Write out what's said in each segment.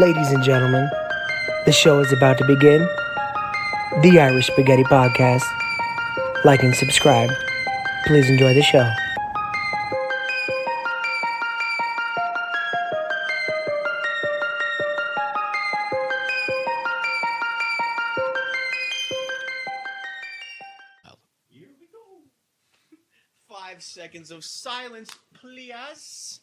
Ladies and gentlemen, the show is about to begin. The Irish Spaghetti Podcast. Like and subscribe. Please enjoy the show. Here we go. 5 seconds of silence, please.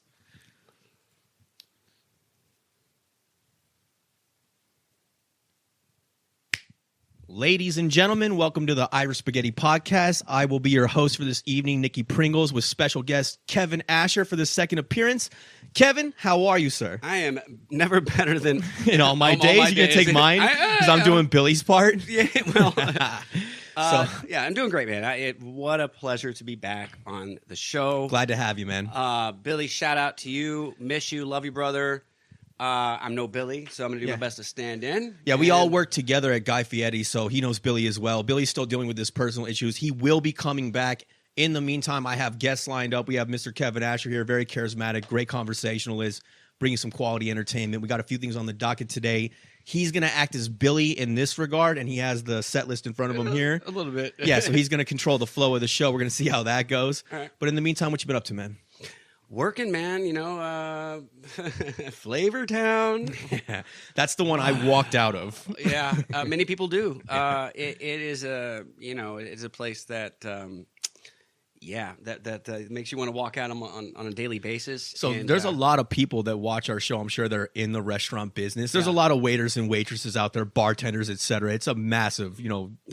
Ladies and gentlemen, welcome to the Irish Spaghetti Podcast. I will be your host for this evening, Nicky Pringles, with special guest Kevin Asher for the second appearance. Kevin, how are you, sir? I am never better than in all my days. You're gonna take mine because I'm doing Billy's part. Yeah, well, yeah, I'm doing great, man. What a pleasure to be back on the show. Glad to have you, man. Billy, shout out to you. Miss you. Love you, brother. I'm no Billy, so I'm going to do my best to stand in. Yeah, we all work together at Guy Fieri, so he knows Billy as well. Billy's still dealing with his personal issues. He will be coming back. In the meantime, I have guests lined up. We have Mr. Kevin Asher here, very charismatic, great conversationalist, bringing some quality entertainment. We got a few things on the docket today. He's going to act as Billy in this regard, and he has the set list in front of him here. A little bit. Yeah, so he's going to control the flow of the show. We're going to see how that goes. All right. But in the meantime, what you been up to, man? Working, man, you know, Flavor Town. Yeah, that's the one I walked out of. Yeah, many people do. It is it's a place that, that makes you want to walk out on a daily basis. So there's a lot of people that watch our show. I'm sure they're in the restaurant business. There's a lot of waiters and waitresses out there, bartenders, etc. It's a massive,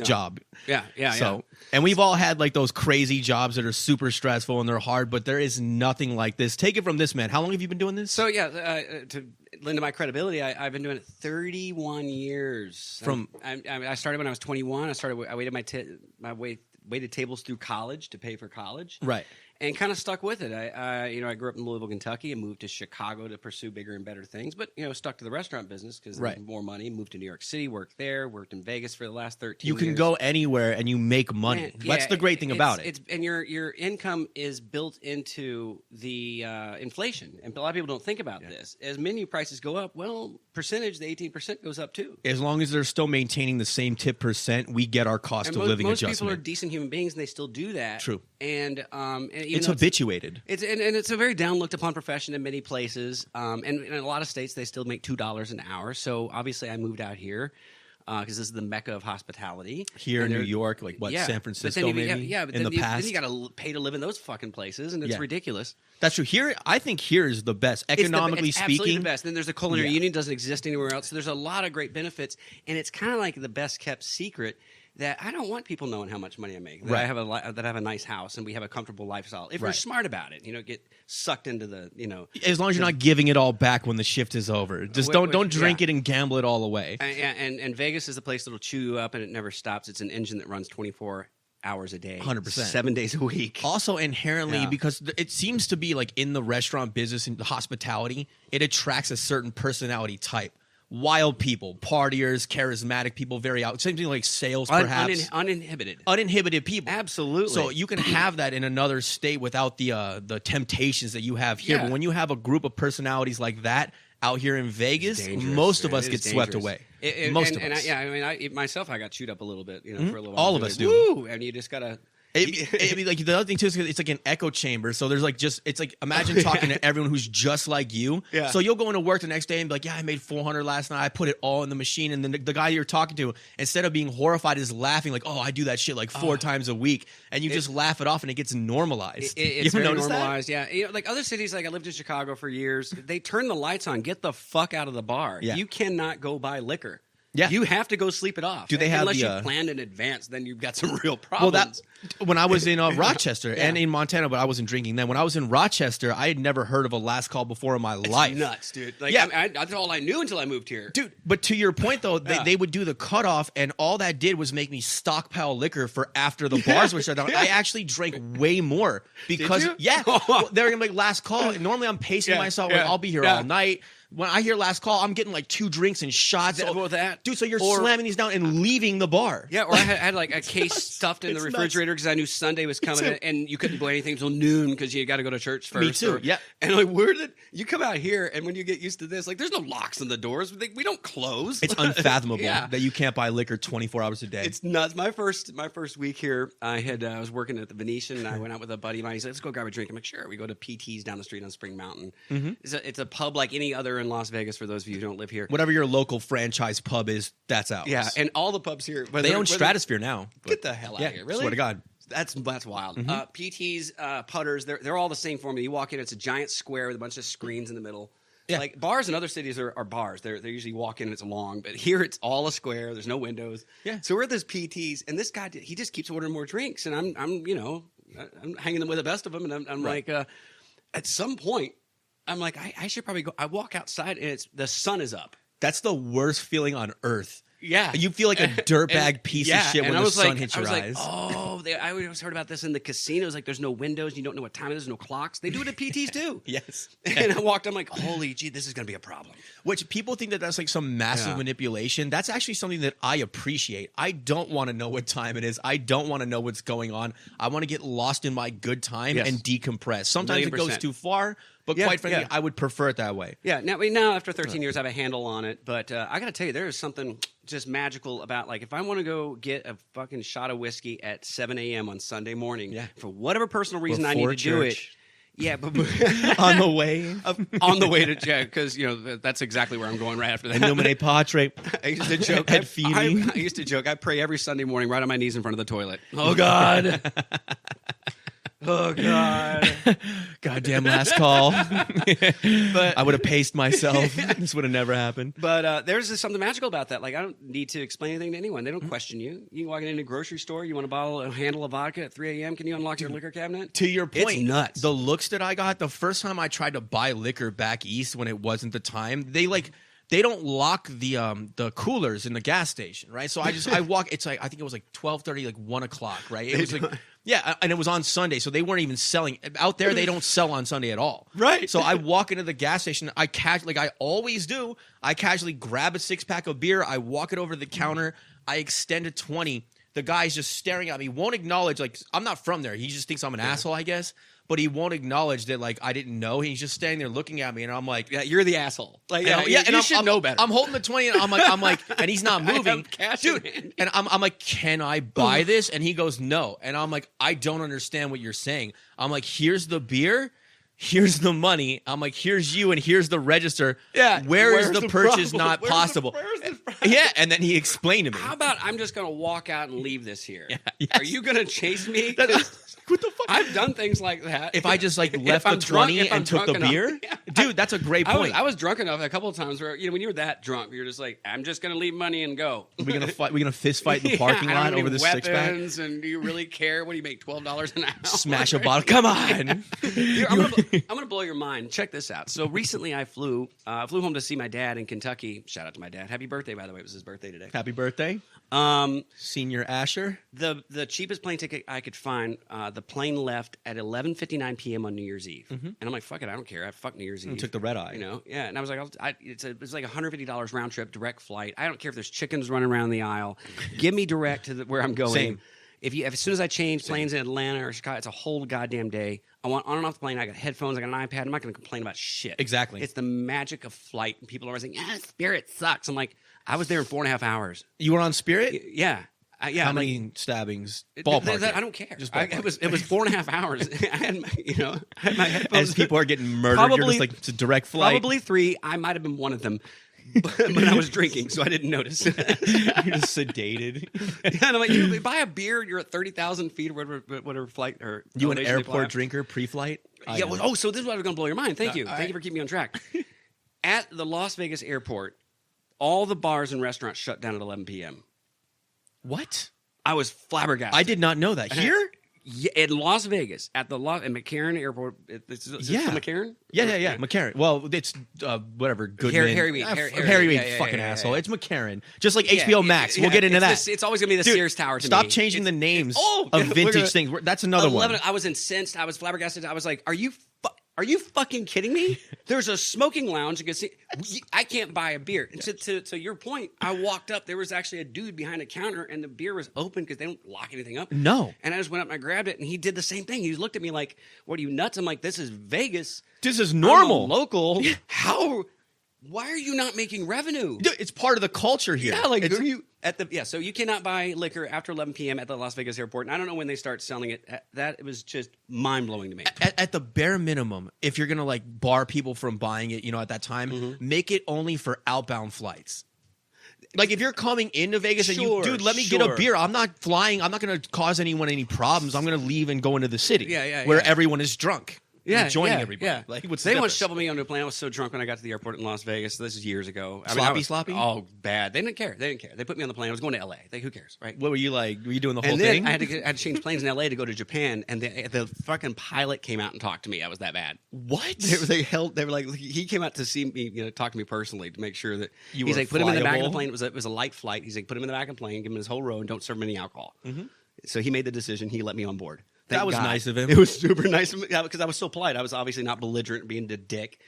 job. Yeah. And we've all had like those crazy jobs that are super stressful and they're hard, but there is nothing like this. Take it from this man. How long have you been doing this? So to lend to my credibility, I've been doing it 31 years. I started when I was 21. I waited tables through college to pay for college. Right. And kind of stuck with it. I grew up in Louisville, Kentucky, and moved to Chicago to pursue bigger and better things. But stuck to the restaurant business because there was more money. Moved to New York City, worked there, worked in Vegas for the last 13 years. You can go anywhere and you make money. Man, that's the great thing about it. And your income is built into the inflation. And a lot of people don't think about this. As menu prices go up, well, percentage, the 18% goes up too. As long as they're still maintaining the same tip percent, we get our cost of living adjustment. Most people are decent human beings and they still do that. True. And it's habituated. It's a very down looked upon profession in many places. And in a lot of states, they still make $2 an hour. So obviously, I moved out here because this is the mecca of hospitality. Here in New York, San Francisco, maybe. Yeah, but in the past, then you got to pay to live in those fucking places, and it's ridiculous. That's true. Here, I think here is the best, economically it's speaking. Absolutely the best. Then there's the culinary union doesn't exist anywhere else. So there's a lot of great benefits, and it's kind of like the best kept secret. That I don't want people knowing how much money I make. That I have a nice house and we have a comfortable lifestyle. If we're smart about it, get sucked into the As long as you're not giving it all back when the shift is over. Just don't drink it and gamble it all away. And Vegas is the place that'll chew you up and it never stops. It's an engine that runs 24 hours a day, 100%, 7 days a week. Also, inherently, because it seems to be like in the restaurant business and the hospitality, it attracts a certain personality type. Wild people, partiers, charismatic people, same thing like sales, perhaps. Uninhibited people. Absolutely. So you can have that in another state without the temptations that you have here. But when you have a group of personalities like that out here in Vegas, most of us get swept away. Most of us. I myself, I got chewed up a little bit, for a little while. All of us do. Woo! And you just gotta. It'd be like the other thing too is it's like an echo chamber. So there's it's like imagine talking to everyone who's just like you. Yeah. So you'll go into work the next day and be like, I made 400 last night. I put it all in the machine. And then the guy you're talking to, instead of being horrified, is laughing like, I do that shit like 4 times a week. And you just laugh it off and it gets normalized. It's very normalized. That? Yeah. Like other cities, like I lived in Chicago for years. They turn the lights on. Get the fuck out of the bar. Yeah. You cannot go buy liquor. Yeah. You have to go sleep it off. Do they have Unless you planned in advance, then you've got some real problems. Well, when I was in Rochester and in Montana, but I wasn't drinking then. When I was in Rochester, I had never heard of a last call before in my life. It's nuts, dude. That's all I knew until I moved here. Dude, but to your point, though, they would do the cutoff, and all that did was make me stockpile liquor for after the bars were shut down. I actually drank way more because, did you? Well, they're going to be like last call. Normally, I'm pacing myself. Like, I'll be here all night. When I hear last call, I'm getting like 2 drinks and shots. Dude, so you're slamming these down and leaving the bar. Yeah, or I had like a case stuffed in the refrigerator because I knew Sunday was coming and you couldn't buy anything until noon because you got to go to church first. Me too, yeah. And like, where did you come out here? And when you get used to this, like, there's no locks on the doors. We don't close. It's unfathomable that you can't buy liquor 24 hours a day. It's nuts. My first week here, I was working at the Venetian and I went out with a buddy of mine. He said, let's go grab a drink. I'm like, sure. We go to PT's down the street on Spring Mountain. It's a pub like any other in Las Vegas for those of you who don't live here. Whatever your local franchise pub is, that's ours. Yeah, and all the pubs here. They own Stratosphere now. Get the hell out of here. Really? Swear to God. That's wild. PT's, putters, they're all the same formula. You walk in, it's a giant square with a bunch of screens in the middle. Yeah. Like bars in other cities are bars. They usually walk in and it's long, but here it's all a square. There's no windows. Yeah. So we're at this PT's, and this guy he just keeps ordering more drinks, and I'm hanging them with the best of them, and I'm like, at some point, I'm like, I should probably go. I walk outside, and the sun is up. That's the worst feeling on earth. Yeah. You feel like a dirtbag piece of shit when the sun hits your eyes. I always heard about this in the casinos. Like, there's no windows. You don't know what time it is. No clocks. They do it at PTs, too. Yes. And I walked, I'm like, holy gee, this is going to be a problem. Which people think that's like some massive manipulation. That's actually something that I appreciate. I don't want to know what time it is. I don't want to know what's going on. I want to get lost in my good time and decompress. Sometimes it goes too far. But quite frankly, I would prefer it that way. Yeah. Now after 13 years, I have a handle on it. But I got to tell you, there is something just magical about, like, if I want to go get a fucking shot of whiskey at 7 a.m. on Sunday morning, for whatever personal reason I need to do it. Yeah, but on the way, to check, because that's exactly where I'm going right after that. Nomine Patre. I used to joke. I used to joke. I pray every Sunday morning right on my knees in front of the toilet. Oh God. Oh God! Goddamn last call. But I would have paced myself. This would have never happened. But there's just something magical about that. Like, I don't need to explain anything to anyone. They don't question you. You can walk into a grocery store. You want a handle of vodka at 3 a.m. Can you unlock your liquor cabinet? To your point, it's nuts. The looks that I got the first time I tried to buy liquor back east when it wasn't the time. They don't lock the coolers in the gas station, right? So I walk. It's like, I think it was like 12:30, like 1 o'clock, right? It was like. Yeah, and it was on Sunday, so they weren't even selling. Out there, they don't sell on Sunday at all. Right. So I walk into the gas station. I always do. I casually grab a 6-pack of beer. I walk it over to the counter. I extend a 20. The guy's just staring at me. Won't acknowledge, like, I'm not from there. He just thinks I'm an asshole, I guess. But he won't acknowledge that, like, I didn't know. He's just standing there looking at me, and I'm like, yeah, you're the asshole. Like, and you should know better. I'm holding the 20, and I'm like, and he's not moving, dude. And I'm like, can I buy this? And he goes, no. And I'm like, I don't understand what you're saying. I'm like, here's the beer. Here's the money. I'm like, here's you, and here's the register. Yeah. Where's the purchase not possible? Yeah. And then he explained to me. How about I'm just going to walk out and leave this here? Yeah, yes. Are you going to chase me? What the fuck? I've done things like that. If I just like left the 20 and took the beer, dude, that's a great point. I was drunk enough a couple of times where when you were that drunk, you're just like, I'm just gonna leave money and go. We're gonna fist fight in the parking lot over the 6-pack. And do you really care? What do you make, $12 an hour? Smash a bottle. Come on. I'm gonna blow your mind. Check this out. So recently, I flew home to see my dad in Kentucky. Shout out to my dad. Happy birthday, by the way. It was his birthday today. Happy birthday. Senior Asher. The cheapest plane ticket I could find. The plane left at 11:59 p.m. on New Year's Eve, and I'm like, "Fuck it, I don't care. I fuck New Year's Eve." You took the red eye, Yeah, and I was like, "It's like $150 round trip, direct flight. I don't care if there's chickens running around the aisle. Give me direct to where I'm going." Same. As soon as I change planes in Atlanta or Chicago, it's a whole goddamn day. I want on and off the plane. I got headphones. I got an iPad. I'm not going to complain about shit. Exactly. It's the magic of flight. And people are always saying, Spirit sucks. I'm like, I was there in 4.5 hours. You were on Spirit? Yeah. How many stabbings? Ballpark. I don't care. It was 4.5 hours. I had my headphones. As people are getting murdered, you're just like, it's a direct flight. Probably 3. I might have been one of them. But I was drinking, so I didn't notice. You're just sedated. Yeah, and I'm like, buy a beer, you're at 30,000 feet or whatever flight. Or you an airport drinker pre-flight? Yeah. So this is what I was going to blow your mind. Thank you. Thank you for keeping me on track. At the Las Vegas airport, all the bars and restaurants shut down at 11 p.m. What? I was flabbergasted. I did not know that. Here? Yeah, in Las Vegas, at McCarran Airport. Is McCarran? Yeah. McCarran. Well, it's whatever. Goodman. Harry fucking asshole. It's McCarran. Just like HBO Max. We'll get into that. It's always going to be the Sears Tower to me. Stop changing the names of vintage things. That's another one. I was incensed. I was flabbergasted. I was like, are you Are you fucking kidding me? There's a smoking lounge. You can see. I can't buy a beer. And to your point, I walked up. There was actually a dude behind a counter, and the beer was open because they don't lock anything up. No. And I just went up and I grabbed it, and he did the same thing. He looked at me like, "What are you nuts?" I'm like, "This is Vegas. This is normal. I'm a local. How? Why are you not making revenue? Dude, it's part of the culture here. Yeah, like are you at the So you cannot buy liquor after 11 p.m. at the Las Vegas airport. And I don't know when they start selling it. That was just mind blowing to me. At the bare minimum, if you're gonna like bar people from buying it, at that time, make it only for outbound flights. Like if you're coming into Vegas and dude, let me get a beer. I'm not flying. I'm not gonna cause anyone any problems. I'm gonna leave and go into the city. Where everyone is drunk. Joining everybody. Yeah. Like, what's they the once shoveled me onto a plane. I was so drunk when I got to the airport in Las Vegas. This is years ago. Sloppy? Oh, bad. They didn't care. They put me on the plane. I was going to L.A. Who cares, right? What were you like? Were you doing the whole and thing? then I had to change planes in L.A. to go to Japan, and the fucking pilot came out and talked to me. I was that bad. What? They were like, he came out to see me, talk to me personally to make sure that he's like, put him in the back of the plane. It was a light flight. He's like, put him in the back of the plane, give him his whole row, and don't serve him any alcohol. Mm-hmm. So he made the decision. He let me on board. That was nice of him. It was super nice of me because I was so polite. I was obviously not belligerent, being a dick.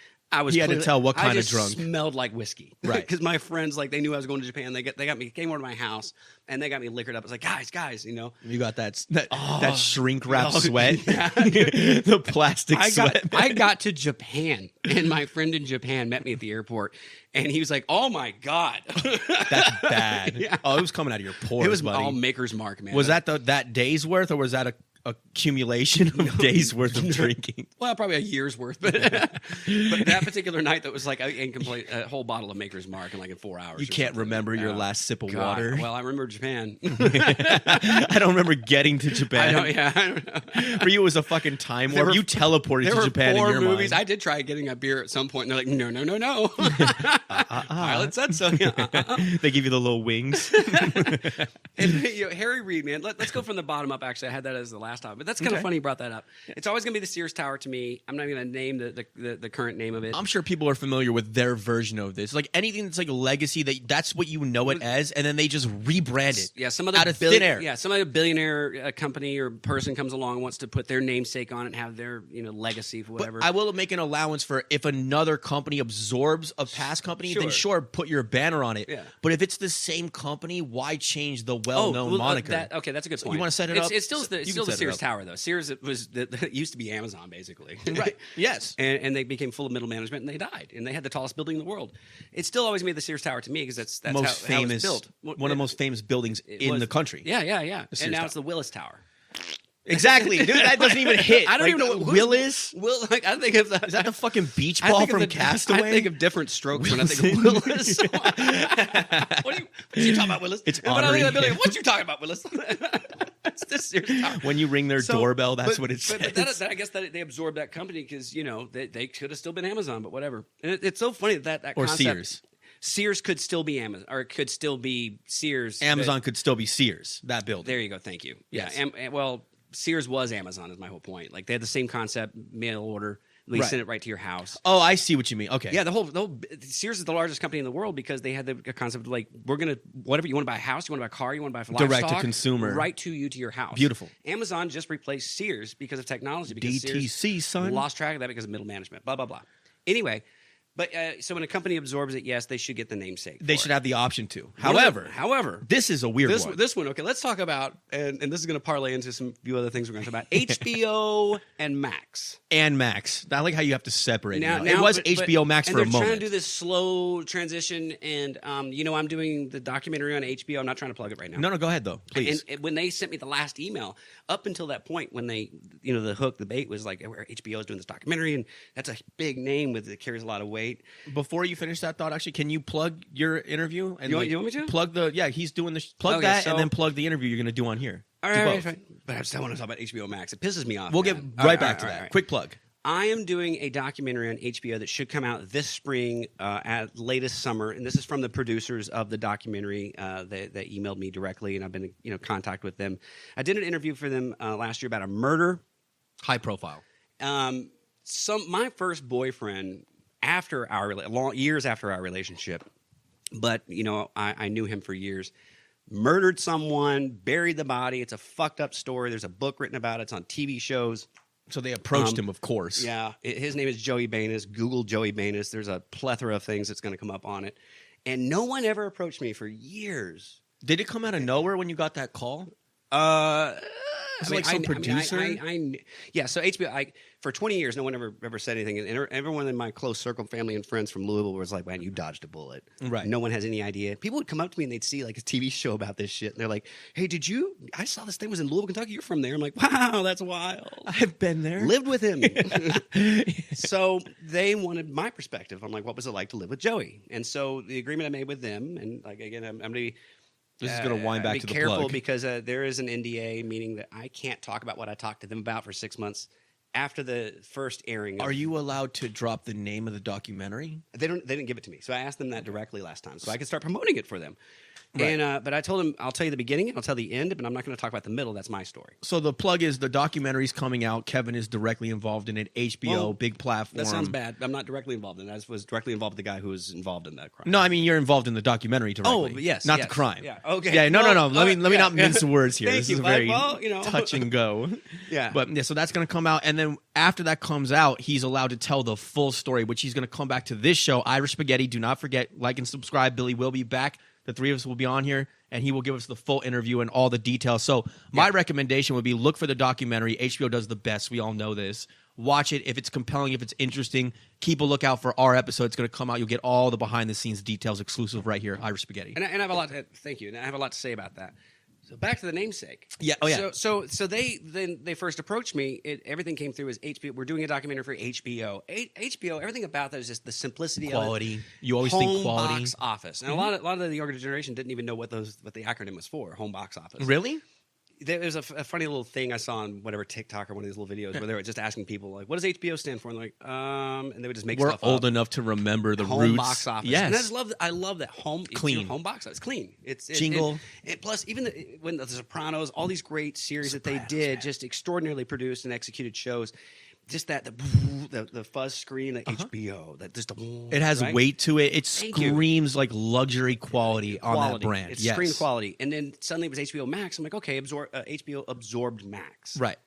He had to tell what kind of drunk. Smelled like whiskey, right? Because my friends, they knew I was going to Japan. They got me, came over to my house, and they got me liquored up. I was like, guys, You got that shrink wrap sweat, the plastic sweat. I got to Japan, and my friend in Japan met me at the airport, and he was like, "Oh my god, that's bad." Yeah. Oh, it was coming out of your pores. It was buddy. all Maker's Mark, man. Was that that day's worth, or was that a accumulation of days worth of drinking? Well, probably a year's worth, but that particular night, that was like a whole bottle of Maker's Mark in 4 hours. You can't remember your last sip of water. Well, I remember Japan. I don't remember getting to Japan. I don't know. For you, it was a fucking time warp. You teleported to Japan in your movies. mind. I did try getting a beer at some point, and they're like, no. Pilot said so. They give you the little wings. And, Harry Reid, man. Let's go from the bottom up. Actually, I had that as the last time, but that's kind of funny you brought that up. It's always going to be the Sears Tower to me. I'm not going to name the current name of it. I'm sure people are familiar with their version of this. Like anything that's like a legacy, that's what you know it as, and then they just rebrand it. Yeah, some other out of thin air. Yeah, some other billionaire company or person comes along and wants to put their namesake on it and have their legacy for whatever. But I will make an allowance for if another company absorbs a past company, then sure, put your banner on it. Yeah. But if it's the same company, why change the well-known moniker? That's a good point. You want to set it up? It's still the Sears Tower, though. Sears it used to be Amazon, basically. Right. Yes. And they became full of middle management, and they died. And they had the tallest building in the world. It still always made the Sears Tower to me because that's most how famous, it's built. One of the most famous buildings in the country. Yeah. And now it's the Willis Tower. Exactly, dude. That doesn't even hit. I don't even know what Willis. I think of that. Is that the fucking beach ball from Castaway? I think of different strokes when I think of Willis. What are you talking about, Willis? It's honoring him. What you talking about, Willis? It's this Sears Tower. When you ring their doorbell, that's what it says. But I guess that they absorbed that company because they could have still been Amazon, but whatever. And it's so funny that or concept, Sears. Sears could still be Amazon, or it could still be Sears. Amazon could still be Sears. That building. There you go. Thank you. Yes. Yeah. Well, Sears was Amazon, is my whole point. Like they had the same concept, mail order. They send it right to your house. Oh, I see what you mean. Okay. Yeah, the whole Sears is the largest company in the world because they had the concept of we're gonna whatever you want to buy a house, you want to buy a car, you want to buy livestock, direct to consumer, right to you to your house. Beautiful. Amazon just replaced Sears because of technology. Because DTC, Sears son, lost track of that because of middle management. Blah blah blah. Anyway. But so when a company absorbs it, yes, they should get the namesake. They should have the option to. However, this is a weird one. This one, okay. Let's talk about, and this is going to parlay into some few other things we're going to talk about. HBO and Max. And Max. I like how you have to separate it. It was HBO Max for a moment. And they're trying to do this slow transition, and I'm doing the documentary on HBO. I'm not trying to plug it right now. No, go ahead though, please. And when they sent me the last email, up until that point, when they, the hook, the bait was like, HBO is doing this documentary, and that's a big name that carries a lot of weight. Before you finish that thought, actually, can you plug your interview? And you want me to? Plug he's doing the plug that, and then plug the interview you're going to do on here. All right. But I still want to talk about HBO Max. It pisses me off. We'll get right back to that. Right. Quick plug. I am doing a documentary on HBO that should come out this spring, at latest summer, and this is from the producers of the documentary. That emailed me directly, and I've been in contact with them. I did an interview for them last year about a murder, high profile. My first boyfriend, years after our relationship, but I knew him for years. Murdered someone, buried the body. It's a fucked up story. There's a book written about it. It's on TV shows. So they approached him, of course. Yeah, his name is Joey Banis. Google Joey Banis. There's a plethora of things that's going to come up on it. And no one ever approached me for years. Did it come out of nowhere when you got that call? Was it like some producer? Yeah, so HBO, for 20 years, no one ever said anything. And everyone in my close circle, family and friends from Louisville was like, man, you dodged a bullet. Right. No one has any idea. People would come up to me and they'd see like a TV show about this shit. And they're like, hey, I saw this thing was in Louisville, Kentucky. You're from there. I'm like, wow, that's wild. I've been there. Lived with him. So they wanted my perspective on like, what was it like to live with Joey? And so the agreement I made with them, and like, again, I'm going to be, this is going to wind back to the plug. Be careful because there is an NDA, meaning that I can't talk about what I talked to them about for 6 months after the first airing. Are you allowed to drop the name of the documentary? They didn't give it to me, so I asked them that directly last time, so I could start promoting it for them. Right. And but I told them I'll tell you the beginning, I'll tell the end, but I'm not going to talk about the middle. That's my story. So the plug is the documentary's coming out. Kevin is directly involved in it. HBO, big platform. That sounds bad. I'm not directly involved in it. I was directly involved with the guy who was involved in that crime. No, I mean you're involved in the documentary directly. Oh, yes, not yes. the crime. Yeah. Okay. Yeah. No. Let me not mince the words here. Thank this you, is a very bud. touch and go. Yeah. But yeah, so that's going to come out, and then after that comes out, he's allowed to tell the full story, which he's going to come back to this show, Irish Spaghetti. Do not forget, like and subscribe. Billy will be back. The three of us will be on here, and he will give us the full interview and all the details. So my recommendation would be look for the documentary. HBO does the best. We all know this. Watch it. If it's compelling, if it's interesting, keep a lookout for our episode. It's going to come out. You'll get all the behind-the-scenes details exclusive right here, Irish Spaghetti. And I have a lot to thank you. And I have a lot to say about that. So back to the namesake. Yeah. Oh yeah. So they first approached me. Everything came through as HBO. We're doing a documentary for HBO. HBO. Everything about that is just the simplicity, quality. Of it. You always home think quality. Box office, and a lot of the younger generation didn't even know what the acronym was for. Home box office. Really? There was a funny little thing I saw on whatever TikTok or one of these little videos where they were just asking people like, "What does HBO stand for?" And they're like, and they would just make We're stuff old up. enough to remember the home roots. box office. Yes, and I love that home clean home box office. It's clean. It's jingle. Plus, even when the Sopranos, all these great series that they did, just extraordinarily produced and executed shows. Just that the fuzz screen at HBO, that just it has weight to it. It Thank screams like luxury quality on that brand. It's screen quality. And then suddenly it was HBO Max. I'm like, okay, HBO absorbed Max. Right.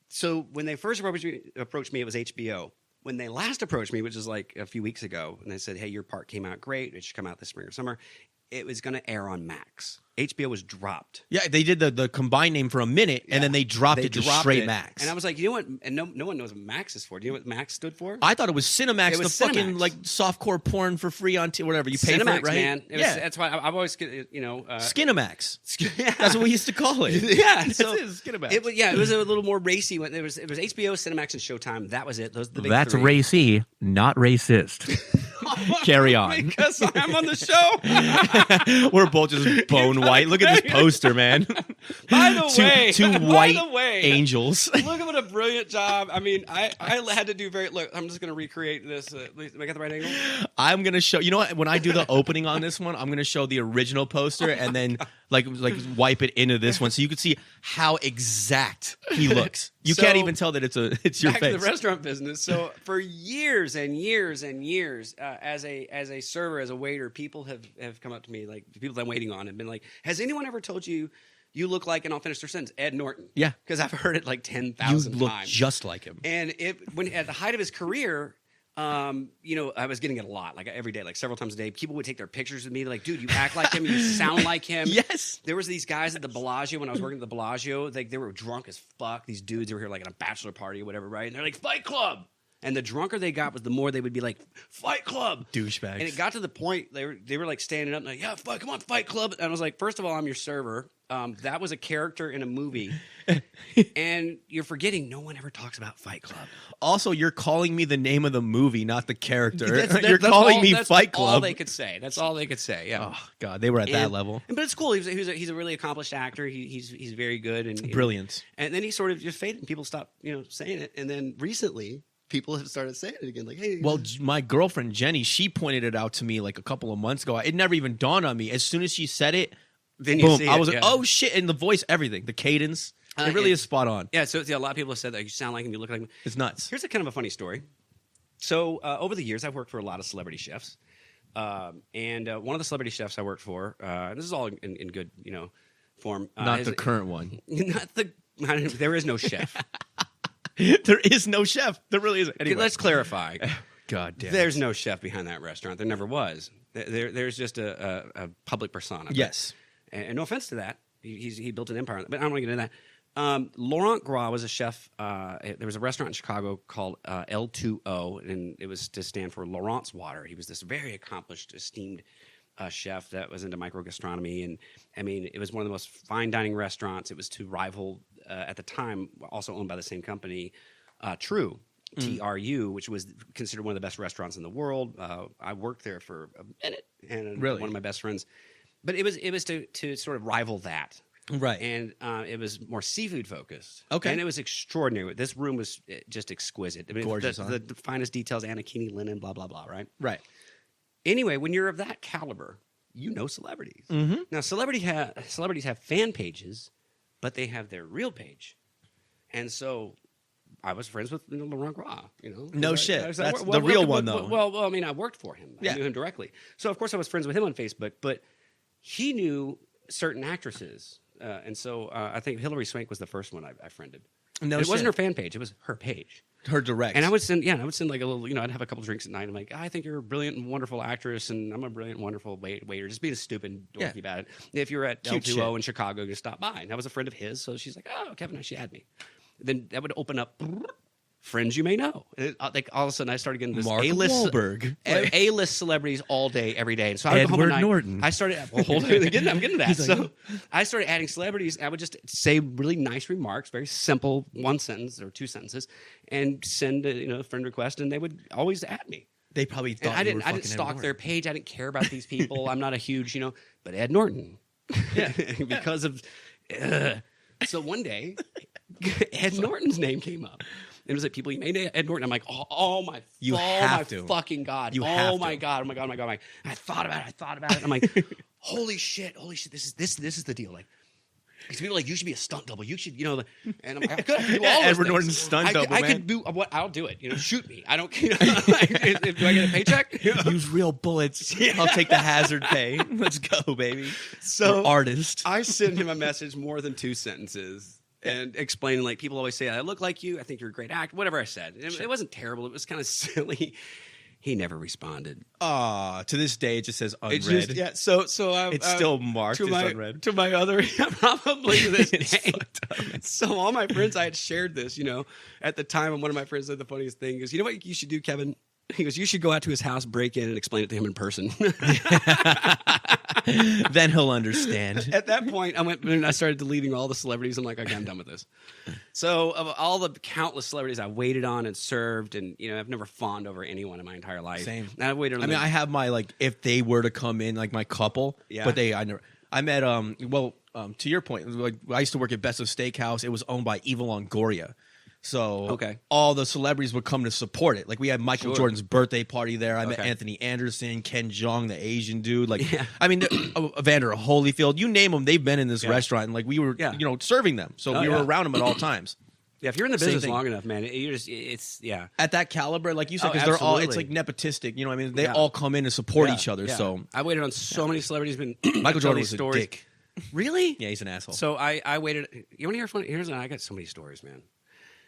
So when they first approached me, it was HBO. When they last approached me, which is like a few weeks ago, and they said, hey, your part came out great. It should come out this spring or summer. It was going to air on Max. HBO was dropped. Yeah, they did the combined name for a minute, and then they dropped it to straight Max. And I was like, you know what? And no one knows what Max is for. Do you know what Max stood for? I thought it was Cinemax, It was the fucking Cinemax. like softcore porn for free on whatever you pay Cinemax, for it, right? man. Yeah, That's why I've always, Skinemax. yeah. That's what we used to call it. Yeah, That's so it, Skinemax. it was a little more racy. It was HBO, Cinemax, and Showtime. That was it. Those the big That's three. racy, not racist. Carry on. Because I'm on the show. We're both just bone white. Look at this poster, man. By the way, two by white the way, angels. Look at what a brilliant job. I mean, I had to do look, I'm just going to recreate this. Am I got the right angle? I'm gonna show. You know what? When I do the opening on this one, I'm gonna show the original poster and then like wipe it into this one, so you can see how exact he looks. You can't even tell that it's your back face. to the restaurant business. So for years and years and years, as a server, as a waiter, people have come up to me, like the people that I'm waiting on, and been like, "Has anyone ever told you you look like?" And I'll finish their sentence. Ed Norton. Yeah, because I've heard it like 10,000 you times. look just like him. And when at the height of his career, I was getting it a lot, like every day, like several times a day. People would take their pictures with me, like, dude, you act like him, you sound like him. Yes. There was these guys at the Bellagio when I was working at the Bellagio. They were drunk as fuck. These dudes who were here like at a bachelor party or whatever, right? And they're like, Fight Club. And the drunker they got was the more they would be like, Fight Club. Douchebags. And it got to the point they were like standing up and like, yeah, come on, Fight Club. And I was like, first of all, I'm your server. That was a character in a movie. And you're forgetting no one ever talks about Fight Club. Also, you're calling me the name of the movie, not the character. That's You're calling me that's Fight Club. all they could say. That's all they could say. Yeah. Oh God, they were at that level. But it's cool. He's a really accomplished actor. He's very good and Brilliant. And then he sort of just faded, and people stopped saying it. And then recently, people have started saying it again. Like, hey. Well, my girlfriend Jenny, she pointed it out to me like a couple of months ago. It never even dawned on me. As soon as she said it, then you boom! see I it, was like, yeah. oh shit! And the voice, everything, the cadence, it really is spot on. Yeah. So a lot of people have said that you sound like him, you look like him. It's nuts. Here's a kind of a funny story. So over the years, I've worked for a lot of celebrity chefs, and one of the celebrity chefs I worked for, this is all in good form. Not the current one. Not the. There is no chef. There is no chef. There really isn't. Anyway. Let's clarify. God damn. There's no chef behind that restaurant. There never was. There's just a public persona. Yes. And no offense to that. He built an empire. But I don't want to get into that. Laurent Gras was a chef. There was a restaurant in Chicago called L2O, and it was to stand for Laurent's Water. He was this very accomplished, esteemed chef that was into microgastronomy. And, I mean, it was one of the most fine dining restaurants. It was to rival, at the time, also owned by the same company, True. TRU, which was considered one of the best restaurants in the world. I worked there for a minute, and really? One of my best friends. But it was to sort of rival that, right? And it was more seafood focused. Okay, and it was extraordinary. This room was just exquisite. I mean, gorgeous. The finest details, Anakini linen, blah blah blah. Right. Right. Anyway, when you're of that caliber, you know celebrities. Mm-hmm. Now, celebrities have fan pages, but they have their real page, and so. I was friends with Laurent Gras, No shit. That's the real one, though. Well, I mean, I worked for him. Yeah. I knew him directly. So, of course, I was friends with him on Facebook, but he knew certain actresses. And so I think Hilary Swank was the first one I friended. No It shit. wasn't her fan page. It was her page. Her direct. And I would send like a little, I'd have a couple drinks at night. I'm like, I think you're a brilliant and wonderful actress, and I'm a brilliant and wonderful waiter. Just being a stupid dorky about it. If you're at Cute L2O shit. in Chicago, you stop by. And I was a friend of his, so she's like, oh, Kevin, she had me. Then that would open up friends you may know. Like all of a sudden, I started getting this Mark A-list, Wahlberg. A-list celebrities all day, every day. And so I would go home Edward at night. Norton. I started. Well, hold on, I'm getting to that. So I started adding celebrities. I would just say really nice remarks, very simple, one sentence or two sentences, and send a friend request, and they would always add me. They probably thought And you were I didn't fucking stalk Edward their page. I didn't care about these people. I'm not a huge, but Ed Norton. Yeah. Because of. So one day, Ed Norton's name came up. It was like, people, you made Ed Norton. I'm like, my fucking God. My God. I thought about it. I'm like, holy shit. This is the deal. Like, these people are like, you should be a stunt double. You should, and I'm like, I could do all those Edward things. Norton's stunt double, I man. could do what I'll do it. Shoot me. I don't. Do I get a paycheck? Use real bullets. I'll take the hazard pay. Let's go, baby. So we're artist. I sent him a message more than two sentences. And explaining, like, people always say, I look like you. I think you're a great actor. Whatever I said. It wasn't terrible. It was kind of silly. He never responded. To this day, it just says unread. So it's still marked as unread. To my other, probably to this day. So all my friends, I had shared this, at the time. And one of my friends said the funniest thing is, you know what you should do, Kevin? He goes, you should go out to his house, break in, and explain it to him in person. Then he'll understand. At that point, I started deleting all the celebrities. I'm like, okay, I'm done with this. So of all the countless celebrities I waited on and served, and I've never fawned over anyone in my entire life. Same. And I waited on I have my if they were to come in, like my couple. Yeah. But I met to your point, like I used to work at Best of Steakhouse. It was owned by Eva Longoria. So all the celebrities would come to support it. Like we had Michael Jordan's birthday party there. I met Anthony Anderson, Ken Jeong, the Asian dude. Evander Holyfield. You name them, they've been in this restaurant. And like we were, serving them. So we were around them at all times. Yeah, if you're in the business long enough, man, it's at that caliber, like you said, because they're all, it's like nepotistic. You know what I mean? They all come in to support each other. Yeah. So I waited on so many celebrities. Michael Jordan was a dick. Really? Yeah, he's an asshole. So I waited. You want to hear funny? I got so many stories, man.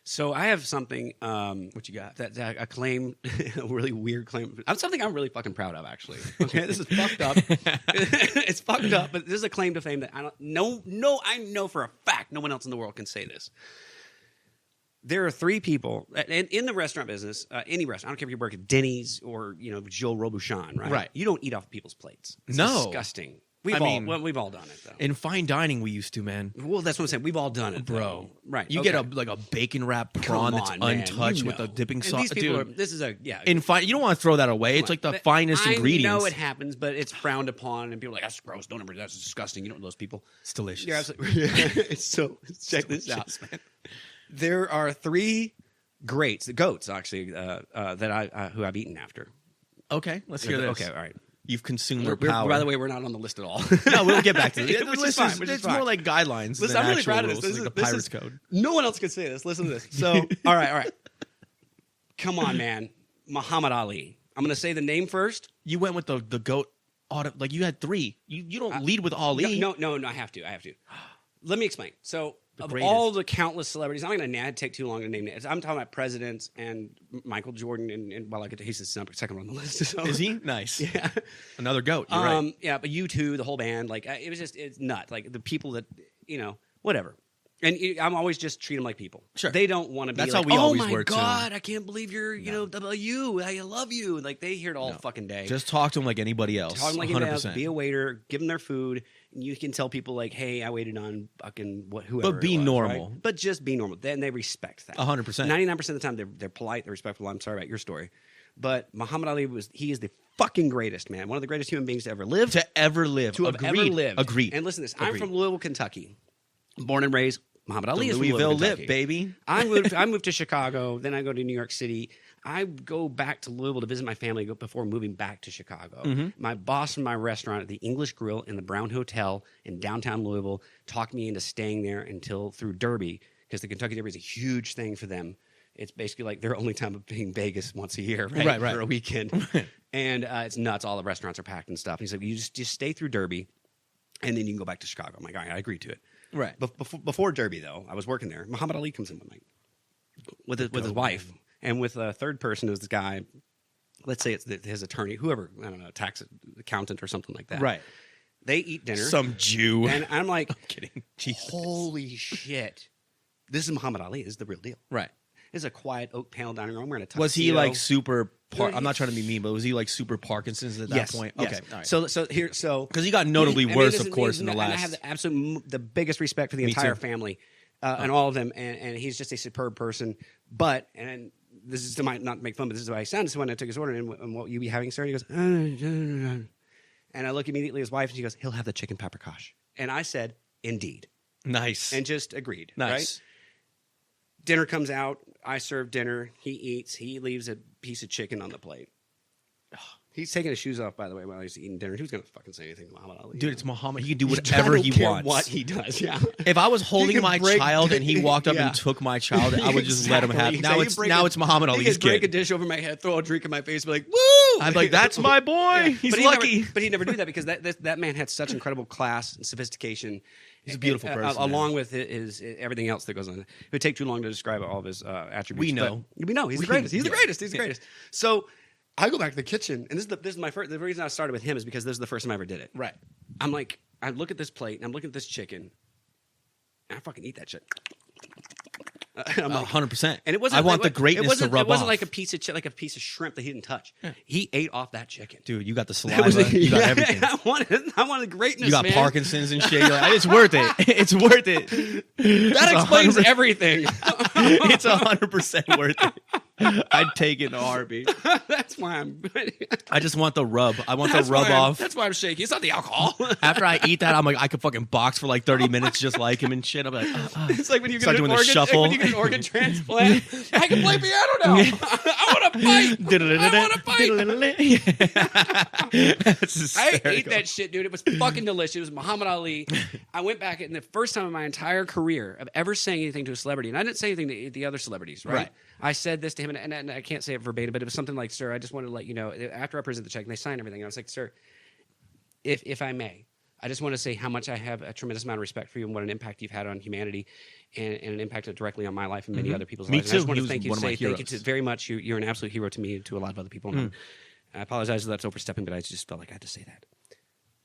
So I have something. What you got? That a claim, a really weird claim. Something I'm really fucking proud of, actually. Okay, this is fucked up. It's fucked up, but this is a claim to fame that I don't. No, I know for a fact no one else in the world can say this. There are three people in the restaurant business, any restaurant. I don't care if you work at Denny's or Joe Robuchon, right? Right. You don't eat off people's plates. It's no, disgusting. We've all done it though. In fine dining, we used to, man. Well, that's what I'm saying. We've all done it, bro. Though. Right? You get a bacon wrapped prawn that's untouched with a dipping sauce. Dude, this is you don't want to throw that away. It's like the finest ingredients. I know it happens, but it's frowned upon, and people are like, "That's gross. Don't ever. That's disgusting." You don't know those people. It's delicious. You're absolutely. So check this out, man. There are three greats, the goats actually, that who I've eaten after. Okay, let's hear this. Okay, all right. You've consumed their power. By the way, we're not on the list at all. No, we'll get back to it. Which is fine. It's more like guidelines. Listen, than I'm really actual proud of rules. this. It's like the Pirates Code. No one else could say this. Listen to this. So, all right. Come on, man. Muhammad Ali. I'm going to say the name first. You went with the goat. Like you had three. You don't lead with Ali. No. I have to. Let me explain. So of all the countless celebrities, I'm not going to take too long to name names. I'm talking about presidents and Michael Jordan, and well, he's the second on the list. So. Is he? Nice. Yeah. Another GOAT. You're right. Yeah, but U2, the whole band, like it's nuts. Like the people that whatever. And I'm always just treat them like people. Sure. They don't want to be That's like, how we always oh my were, God, too. I can't believe you're, you, I love you. Like they hear it all fucking day. Just talk to them like anybody else. Talk to them like 100%. anybody else. Be a waiter. Give them their food. And you can tell people like, hey, I waited on fucking whoever. But be it was, normal. Right? But just be normal. Then they respect that. 100%. 99% of the time they're polite. They're respectful. I'm sorry about your story. But Muhammad Ali he is the fucking greatest, man. One of the greatest human beings to ever live. To ever live. To have ever lived. Agreed. And listen to this. Agreed. I'm from Louisville, Kentucky. Born and raised. Muhammad Ali is from Louisville Louisville, lip, baby. I moved to Chicago. Then I go to New York City. I go back to Louisville to visit my family before moving back to Chicago. Mm-hmm. My boss from my restaurant at the English Grill in the Brown Hotel in downtown Louisville talked me into staying there through Derby, because the Kentucky Derby is a huge thing for them. It's basically like their only time of being Vegas once a year, right? For a weekend. And it's nuts. All the restaurants are packed and stuff. He said, you just stay through Derby, and then you can go back to Chicago. I'm like, all right, I agreed to it. Right. Before Derby, though, I was working there. Muhammad Ali comes in with his wife, and with a third person is this guy. Let's say it's his attorney, whoever, I don't know, tax accountant or something like that. Right. They eat dinner. Some Jew. And I'm like, I'm kidding. Jesus. Holy shit. This is Muhammad Ali. This is the real deal. Right. This is a quiet oak panel dining room. I'm wearing a tuxedo. Was he like super? I'm not trying to be mean, but was he like super Parkinson's at that point? Yes. Okay. All right. So because he got notably worse, of course, in the last. And I have the biggest respect for the entire family and all of them, and he's just a superb person. But and this is not make fun, but this is why I sound. This is when I took his order, and what you be having, sir? And he goes, and I look immediately at his wife, and she goes, he'll have the chicken paprikash, and I said, indeed, nice, and just agreed. Nice. Right? Dinner comes out. I serve dinner. He eats. He leaves a piece of chicken on the plate. He's taking his shoes off, by the way, while he's eating dinner. Who's going to fucking say anything to Muhammad Ali? Dude, it's Muhammad. He can do whatever he wants. What he does, yeah. If I was holding can my break- child and he walked up Yeah. and took my child, I would just let him have. Exactly. Now it's Muhammad He Ali's could break a kid. dish over my head, throw a drink in my face, be like, "Woo!" I'm like, that's my boy. He's but lucky. But he never do that, because that man had such incredible class and sophistication. He's a beautiful person, along with his everything else that goes on. It would take too long to describe all of his attributes. We know. But we know he's the greatest. He's the greatest. He's the greatest. So I go back to the kitchen, and this is my first. The reason I started with him is because this is the first time I ever did it. Right. I'm like, I look at this plate, and I'm looking at this chicken, and I fucking eat that shit. I'm like, 100%. and it wasn't. I want the greatness to rub It wasn't off. like a piece of shrimp that he didn't touch. Yeah. He ate off that chicken. Dude, you got the saliva. You got everything. I wanted greatness. You got man. Parkinson's and shit. You're like, it's worth it. It's worth it. That explains everything. It's 100% worth it. I'd take it in a heartbeat. That's why I'm. I just want the rub. I want the That's rub why off. That's why I'm shaky. It's not the alcohol. After I eat that, I'm like, I could fucking box for like 30 minutes just like him and shit. I'm like, It's like when you get Start an doing the organ, shuffle. when you get an organ transplant. I can play piano now. I want to fight. I ate that shit, dude. It was fucking delicious. It was Muhammad Ali. I went back, and the first time in my entire career of ever saying anything to a celebrity, and I didn't say anything to the other celebrities, right? I said this to him, and I can't say it verbatim, but it was something like, sir, I just wanted to let you know, after I presented the check, and they signed everything, I was like, sir, if I may, I just want to say how much I have a tremendous amount of respect for you and what an impact you've had on humanity and an impact directly on my life and many other people's Me lives. too. And I just want He to was thank you, one of my thank you heroes. very much. You're an absolute hero to me, to a lot of other people. And I apologize if that's overstepping, but I just felt like I had to say that.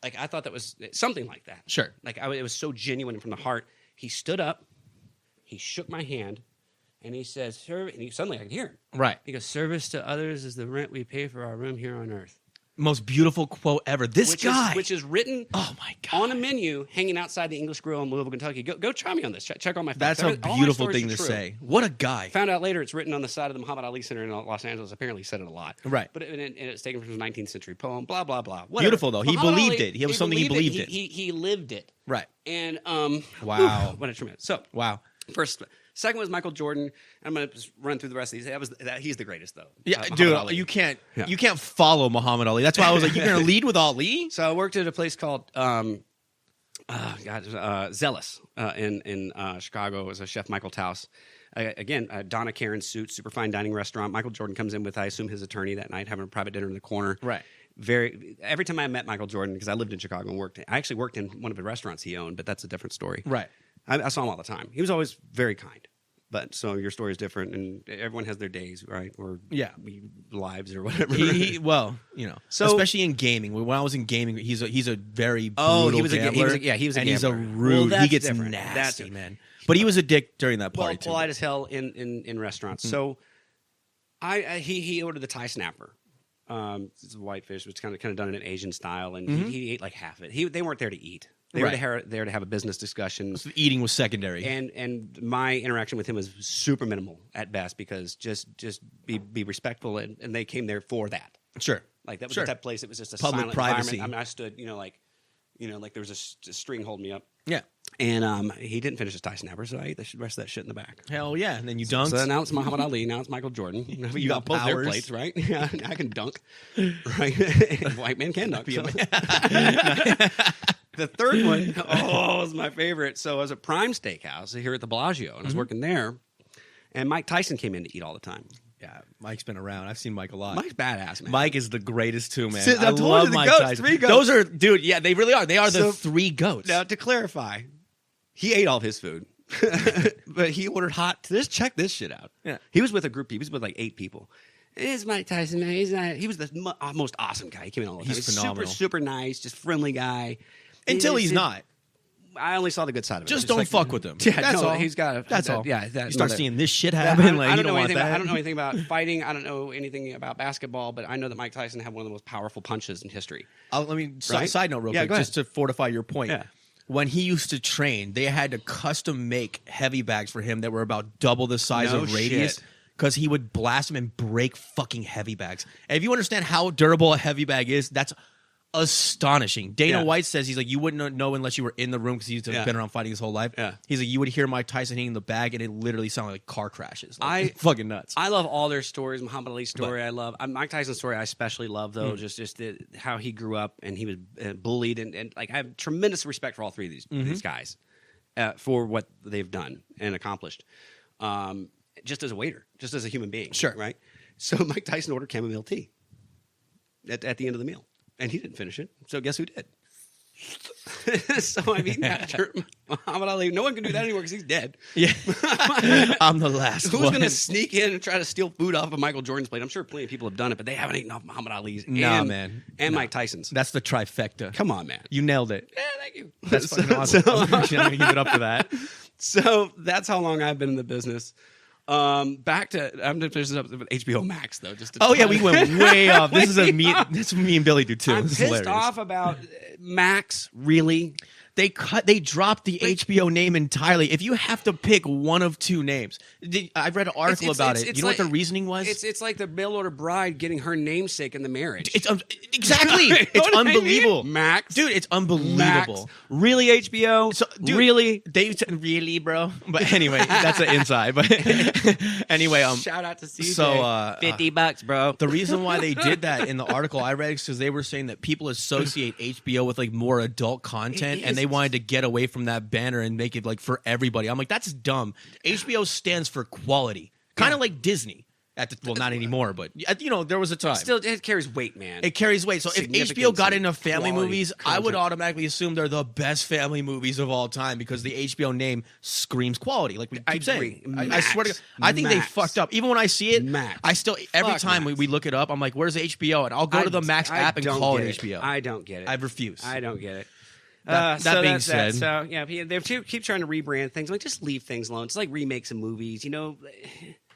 Like, I thought that was something like that. Sure. Like, it was so genuine and from the heart. He stood up, he shook my hand, and he says, sir, and suddenly I could hear him. Right. He goes, service to others is the rent we pay for our room here on earth. Most beautiful quote ever. This guy. Which is written Oh my God. on a menu hanging outside the English Grill in Louisville, Kentucky. Go try me on this. Check all my facts. That's a All my beautiful stories thing are to true. say. What a guy. Found out later it's written on the side of the Muhammad Ali Center in Los Angeles. Apparently said it a lot. Right. But it's taken from his 19th century poem, blah, blah, blah. Whatever. Beautiful, though. He Muhammad believed Ali, it. He was something he believed in. He lived it. Right. And Wow. what a tremendous. So Wow. second was Michael Jordan. I'm going to just run through the rest of these. He's the greatest, though. Yeah, Muhammad dude, Ali. you can't follow Muhammad Ali. That's why I was like, you're gonna lead with Ali? So I worked at a place called Zealous in Chicago. It was a chef, Michael Taus. Again, Donna Karen's suit, super fine dining restaurant. Michael Jordan comes in with, I assume, his attorney that night, having a private dinner in the corner. Right. Every time I met Michael Jordan, because I lived in Chicago and I actually worked in one of the restaurants he owned, but that's a different story. Right. I saw him all the time. He was always very kind. But so your story is different, and everyone has their days, right? Or lives or whatever. Well, so especially in gaming. When I was in gaming, he's a very brutal gambler. He was a and gambler. he's a rude. He gets different. nasty, man. But he was a dick during that party too. Polite as hell in restaurants. So he ordered the Thai snapper. It's a whitefish, which kind of done in an Asian style, and he ate like half of it. They weren't there to eat. They were there to have a business discussion. So eating was secondary. And my interaction with him was super minimal at best because just be respectful, and they came there for that. Sure. Like that was the type of place. It was just a public silent privacy. environment. I mean, I stood, like there was a string holding me up. Yeah. And he didn't finish his Thai snapper, so I ate the rest of that shit in the back. Hell yeah. And then you dunked. So now it's Muhammad Ali. Now it's Michael Jordan. You got both their plates, right? Yeah, I can dunk. Right? White man can dunk. So. The third one, was my favorite. So I was at Prime Steakhouse here at the Bellagio, and I was working there, and Mike Tyson came in to eat all the time. Yeah, Mike's been around. I've seen Mike a lot. Mike's badass, man. Mike is the greatest too, man. I love Mike Tyson. 3 goats. Those are, dude. Yeah, they really are. They are the 3 goats. Now, to clarify, he ate all of his food, but he ordered hot. Just check this shit out. Yeah, he was with a group. He was with like 8 people. It's Mike Tyson, man. He was the most awesome guy. He came in all the time. He's phenomenal. Super nice, just friendly guy. Until he's not. I only saw the good side of it. Just don't fuck with him. Yeah, that's all. He's got. That's all. Yeah, you start seeing this shit happen. I don't know anything. I don't know anything about fighting. I don't know anything about basketball. But I know that Mike Tyson had one of the most powerful punches in history. Side note, real quick, just to fortify your point. Yeah. When he used to train, they had to custom make heavy bags for him that were about double the size of radius. Because he would blast them and break fucking heavy bags. And if you understand how durable a heavy bag is, that's astonishing. Dana White says, he's like, you wouldn't know unless you were in the room because he's been around fighting his whole life. Yeah. He's like, you would hear Mike Tyson hitting the bag and it literally sounded like car crashes. Like, fucking nuts. I love all their stories. Muhammad Ali's story, I love. Mike Tyson's story, I especially love, though. Just how he grew up and he was bullied. And like, I have tremendous respect for all 3 of these guys for what they've done and accomplished. Just as a waiter, just as a human being. Sure. Right? So Mike Tyson ordered chamomile tea at the end of the meal. And he didn't finish it. So guess who did? So I mean, after Muhammad Ali, no one can do that anymore because he's dead. Yeah, I'm the last. Who's going to sneak in and try to steal food off of Michael Jordan's plate? I'm sure plenty of people have done it, but they haven't eaten off Muhammad Ali's. Man, and Mike Tyson's. That's the trifecta. Come on, man. You nailed it. Yeah, thank you. That's fucking awesome. I'm going to give it up for that. So that's how long I've been in the business. Back to I'm going to finish this up with HBO Max though. We went way off. This is that's what me and Billy do too. I'm pissed off about Max. Really, they dropped the HBO name entirely. If you have to pick one of 2 names, I read an article about it. You know what the reasoning was? It's like the mail order bride getting her namesake in the marriage. It's exactly. It's unbelievable, Max. Dude, it's unbelievable. Max. Really, HBO? So, dude, really? They really, bro. But anyway, that's an inside. But anyway, shout out to CJ. So $50, bro. The reason why they did that in the article I read is because they were saying that people associate HBO with like more adult content, and they wanted to get away from that banner and make it like for everybody. I'm like, that's dumb. HBO stands for quality, kind of like Disney. Not anymore, but there was a time. Still, it carries weight, man. It carries weight. So if HBO got into family movies, content. I would automatically assume they're the best family movies of all time because the HBO name screams quality. Like we keep saying. I swear to God, I think they fucked up. Even when I see it, I still every time we look it up, I'm like, "Where's HBO?" And I'll go to the Max app and call it HBO. I don't get it. I refuse. I don't get it. That being said, so yeah, they keep trying to rebrand things. Like, just leave things alone. It's like remakes of movies,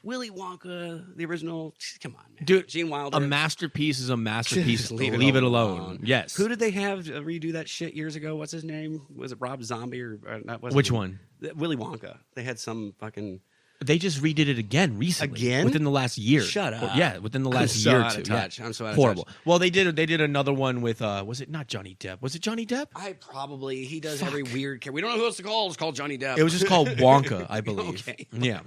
Willy Wonka, the original. Come on, man. Dude. Gene Wilder. A masterpiece is a masterpiece. Just leave it alone. Yes. Who did they have redo that shit years ago? What's his name? Was it Rob Zombie or not? Which one? Willy Wonka. They had some fucking. They just redid it again recently. Again? Within the last year. Shut up. Yeah, within the last year or 2. Touch. I'm so out of horrible. Touch. Well, they did another one with was it not Johnny Depp? Was it Johnny Depp? He does every weird character. We don't know who else to call. It's called Johnny Depp. It was just called Wonka, I believe. Okay. Yeah.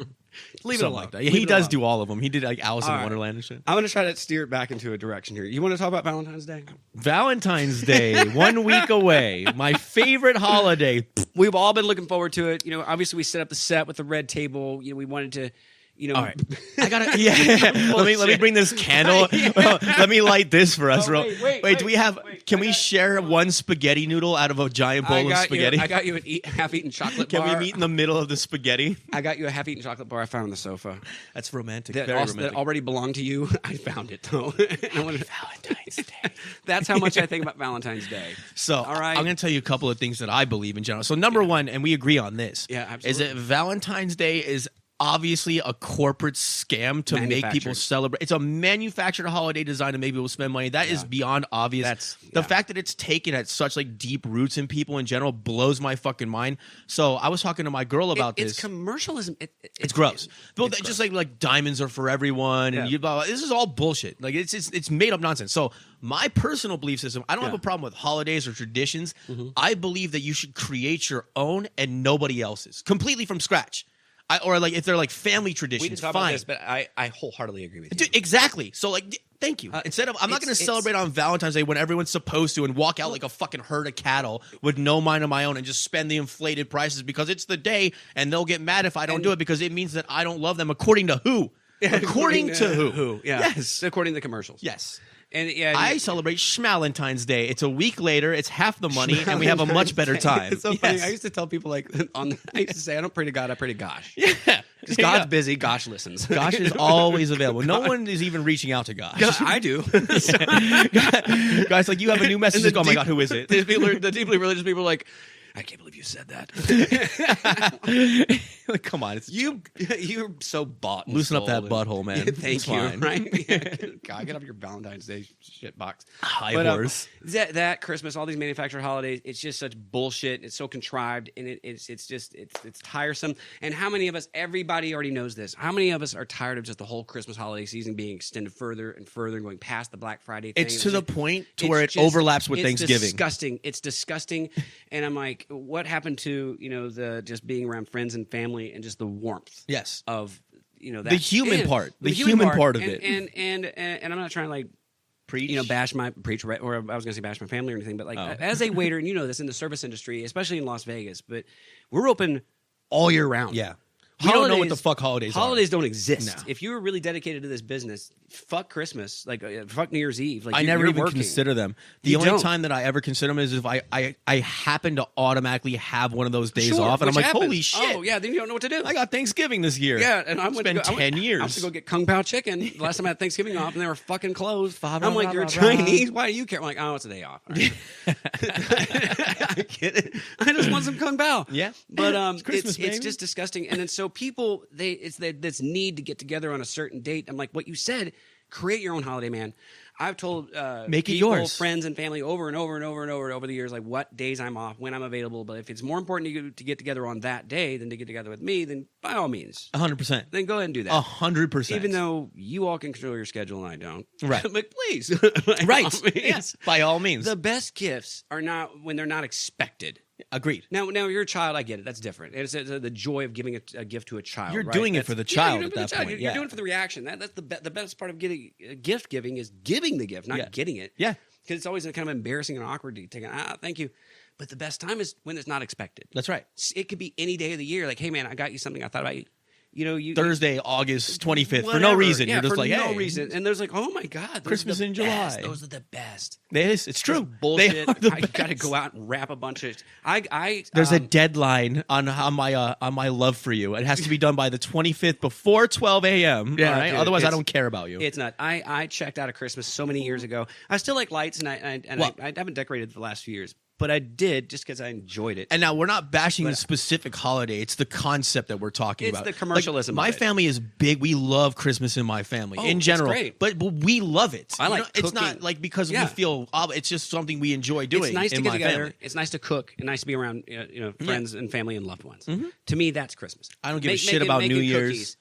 Leave it alone. Like that. Yeah, he does do all of them. He did like Alice in Wonderland and shit. I'm going to try to steer it back into a direction here. You want to talk about Valentine's Day? Valentine's Day, 1 week away. My favorite holiday. We've all been looking forward to it. Obviously we set up the set with the red table. We wanted to, All right. I gotta. Yeah. let me bring this candle. Let me light this for us. Wait. Do we have? Can we share one spaghetti noodle out of a giant bowl of spaghetti? I got you a half-eaten chocolate bar. Can we meet in the middle of the spaghetti? I got you a half-eaten chocolate bar I found on the sofa. That's romantic. Very romantic. That already belonged to you. I found it though. Valentine's Day. That's how much I think about Valentine's Day. So, all right. I'm going to tell you a couple of things that I believe in general. So, number one, and we agree on this, absolutely. is that Valentine's Day is obviously a corporate scam to make people celebrate. It's a manufactured holiday designed to make people spend money. That is beyond obvious. The fact that it's taken at such like deep roots in people in general blows my fucking mind. So I was talking to my girl about this. It's commercialism. It's gross. It's just like diamonds are for everyone, and this is all bullshit. Like it's made up nonsense. So my personal belief system, I don't have a problem with holidays or traditions. I believe that you should create your own and nobody else's, completely from scratch. Or like if they're like family traditions, we didn't talk about this, but I wholeheartedly agree with you. Dude, exactly. So like, thank you. Instead of, I'm not going to celebrate on Valentine's Day when everyone's supposed to and walk out like a fucking herd of cattle with no mind of my own and just spend the inflated prices because it's the day and they'll get mad if I don't do it because it means that I don't love them according to who? According to who? Yeah. Yes. According to the commercials. Yes. And I celebrate Shmalentines Day. It's a week later. It's half the money, and we have a much better time. It's so funny. I used to tell people like I used to say, I don't pray to God, I pray to Gosh. Yeah, because God's busy. Gosh listens. Gosh is always available. No one is even reaching out to Gosh. I do. Guys, like you have a new message. Like, oh my God, who is it? The deeply religious people are like, I can't believe you said that. Like, come on, it's you're so bought. And loosen up that butthole, man. Thank you. Fine. Right? God, get off your Valentine's Day shit box. High horse. That Christmas, all these manufactured holidays, it's just such bullshit. It's so contrived, and it's tiresome. And how many of us? Everybody already knows this. How many of us are tired of just the whole Christmas holiday season being extended further and further, and going past the Black Friday thing? It's to the point to where it overlaps with Thanksgiving. It's disgusting. And I'm like, what happened to the just being around friends and family and just the warmth? Yes. Of that the human part, the human part of it, and I'm not trying to like preach, or I was going to say bash my family or anything, but like as a waiter, and this in the service industry, especially in Las Vegas, but we're open all year round. Yeah. We don't know what the fuck holidays are. Holidays don't exist. No. If you were really dedicated to this business, fuck Christmas, like fuck New Year's Eve. Like I never even consider them. The only time that I ever consider them is if I happen to automatically have one of those days off, and I'm like, holy shit! Oh yeah, then you don't know what to do. I got Thanksgiving this year. Yeah, and I spent 10 years. I was to go get Kung Pao chicken. The last time I had Thanksgiving off, and they were fucking closed. I'm like, you're Chinese. Why do you care? I'm like, oh, it's a day off. Right. I get it. I just want some Kung Pao. Yeah, but it's just disgusting. And then so people it's this need to get together on a certain date. I'm like, what you said, create your own holiday, man. I've told make it people, yours, friends and family over and over and over and over the years, like what days I'm off, when I'm available. But if it's more important to get together on that day than to get together with me, then by all means, 100%. Then go ahead and do that. 100%. Even though you all can control your schedule and I don't. Right. But please. Right. Yes. By all means. The best gifts are not when they're not expected. Agreed. Now you're a child. I get it. That's different. It's the joy of giving a gift to a child. You're doing it for the child at that point. You're doing it for the reaction. That's the best part of getting gift giving is giving the gift, not getting it. Yeah. Because it's always kind of embarrassing and awkward to take thank you. But the best time is when it's not expected. That's right. It could be any day of the year. Like, hey man, I got you something. I thought about you. Thursday, August 25th, whatever. for no reason. Yeah, you're just for like, no hey. reason. And there's like, oh my God. Christmas in July. Those are the best. It's true. Bullshit. I got to go out and wrap a bunch of. There's a deadline on my love for you. It has to be done by the 25th before 12 a.m. Yeah, all right? dude, Otherwise, I don't care about you. It's not. I checked out of Christmas so many years ago. I still like lights, and I haven't decorated the last few years. But I did just because I enjoyed it. And now we're not bashing the specific holiday. It's the concept that we're talking about. It's the commercialism. Like, my family is big. We love Christmas in my family in general. It's great. But we love it. I like cooking. It's not like because we feel it's just something we enjoy doing. It's nice to in get my together. family. It's nice to cook and nice to be around friends and family and loved ones. Mm-hmm. To me, that's Christmas. I don't give a shit about New Year's.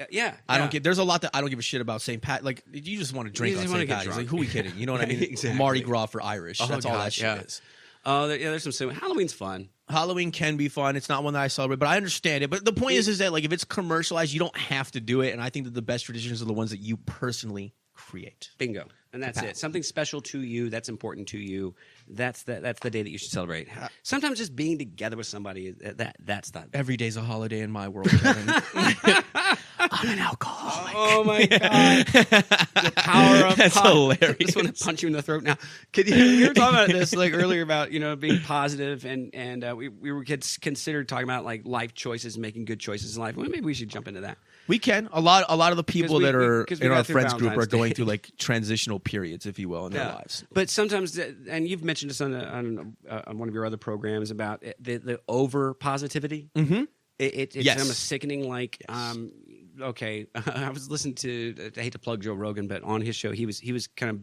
Yeah, I don't get. There's a lot that I don't give a shit about St. Pat. Like you just want to drink on St. Patty's. Like who are we kidding? You know what I mean? Exactly. Mardi Gras for Irish. That's all that shit is. There's some. Halloween's fun. Halloween can be fun. It's not one that I celebrate, but I understand it. But the point is that like if it's commercialized, you don't have to do it. And I think that the best traditions are the ones that you personally create. Bingo. And that's it. Something special to you, that's important to you. That's the day that you should celebrate. Sometimes just being together with somebody, that's that. Every day's a holiday in my world, Kevin. I'm an alcoholic. Oh my god, the power of That's hilarious. I just want to punch you in the throat now. We were talking about this like earlier about being positive, and we were considered talking about like life choices, making good choices in life. Well, maybe we should jump into that. We can. A lot of the people that are in our friends group are going Day. through like transitional periods, if you will, in their lives. But sometimes, and you've mentioned this on one of your other programs about the over positivity. Mm-hmm. It's Yes. almost sickening. Like, okay, I was listening to. I hate to plug Joe Rogan, but on his show, he was kind of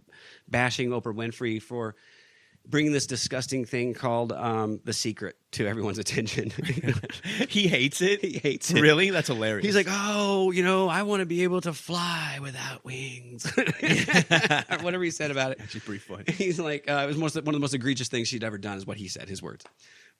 bashing Oprah Winfrey for bringing this disgusting thing called The Secret to everyone's attention. He hates it. He hates it. Really? That's hilarious. He's like, oh, I want to be able to fly without wings. Or whatever he said about it. actually pretty funny. He's like, it was one of the most egregious things she'd ever done is what he said, his words.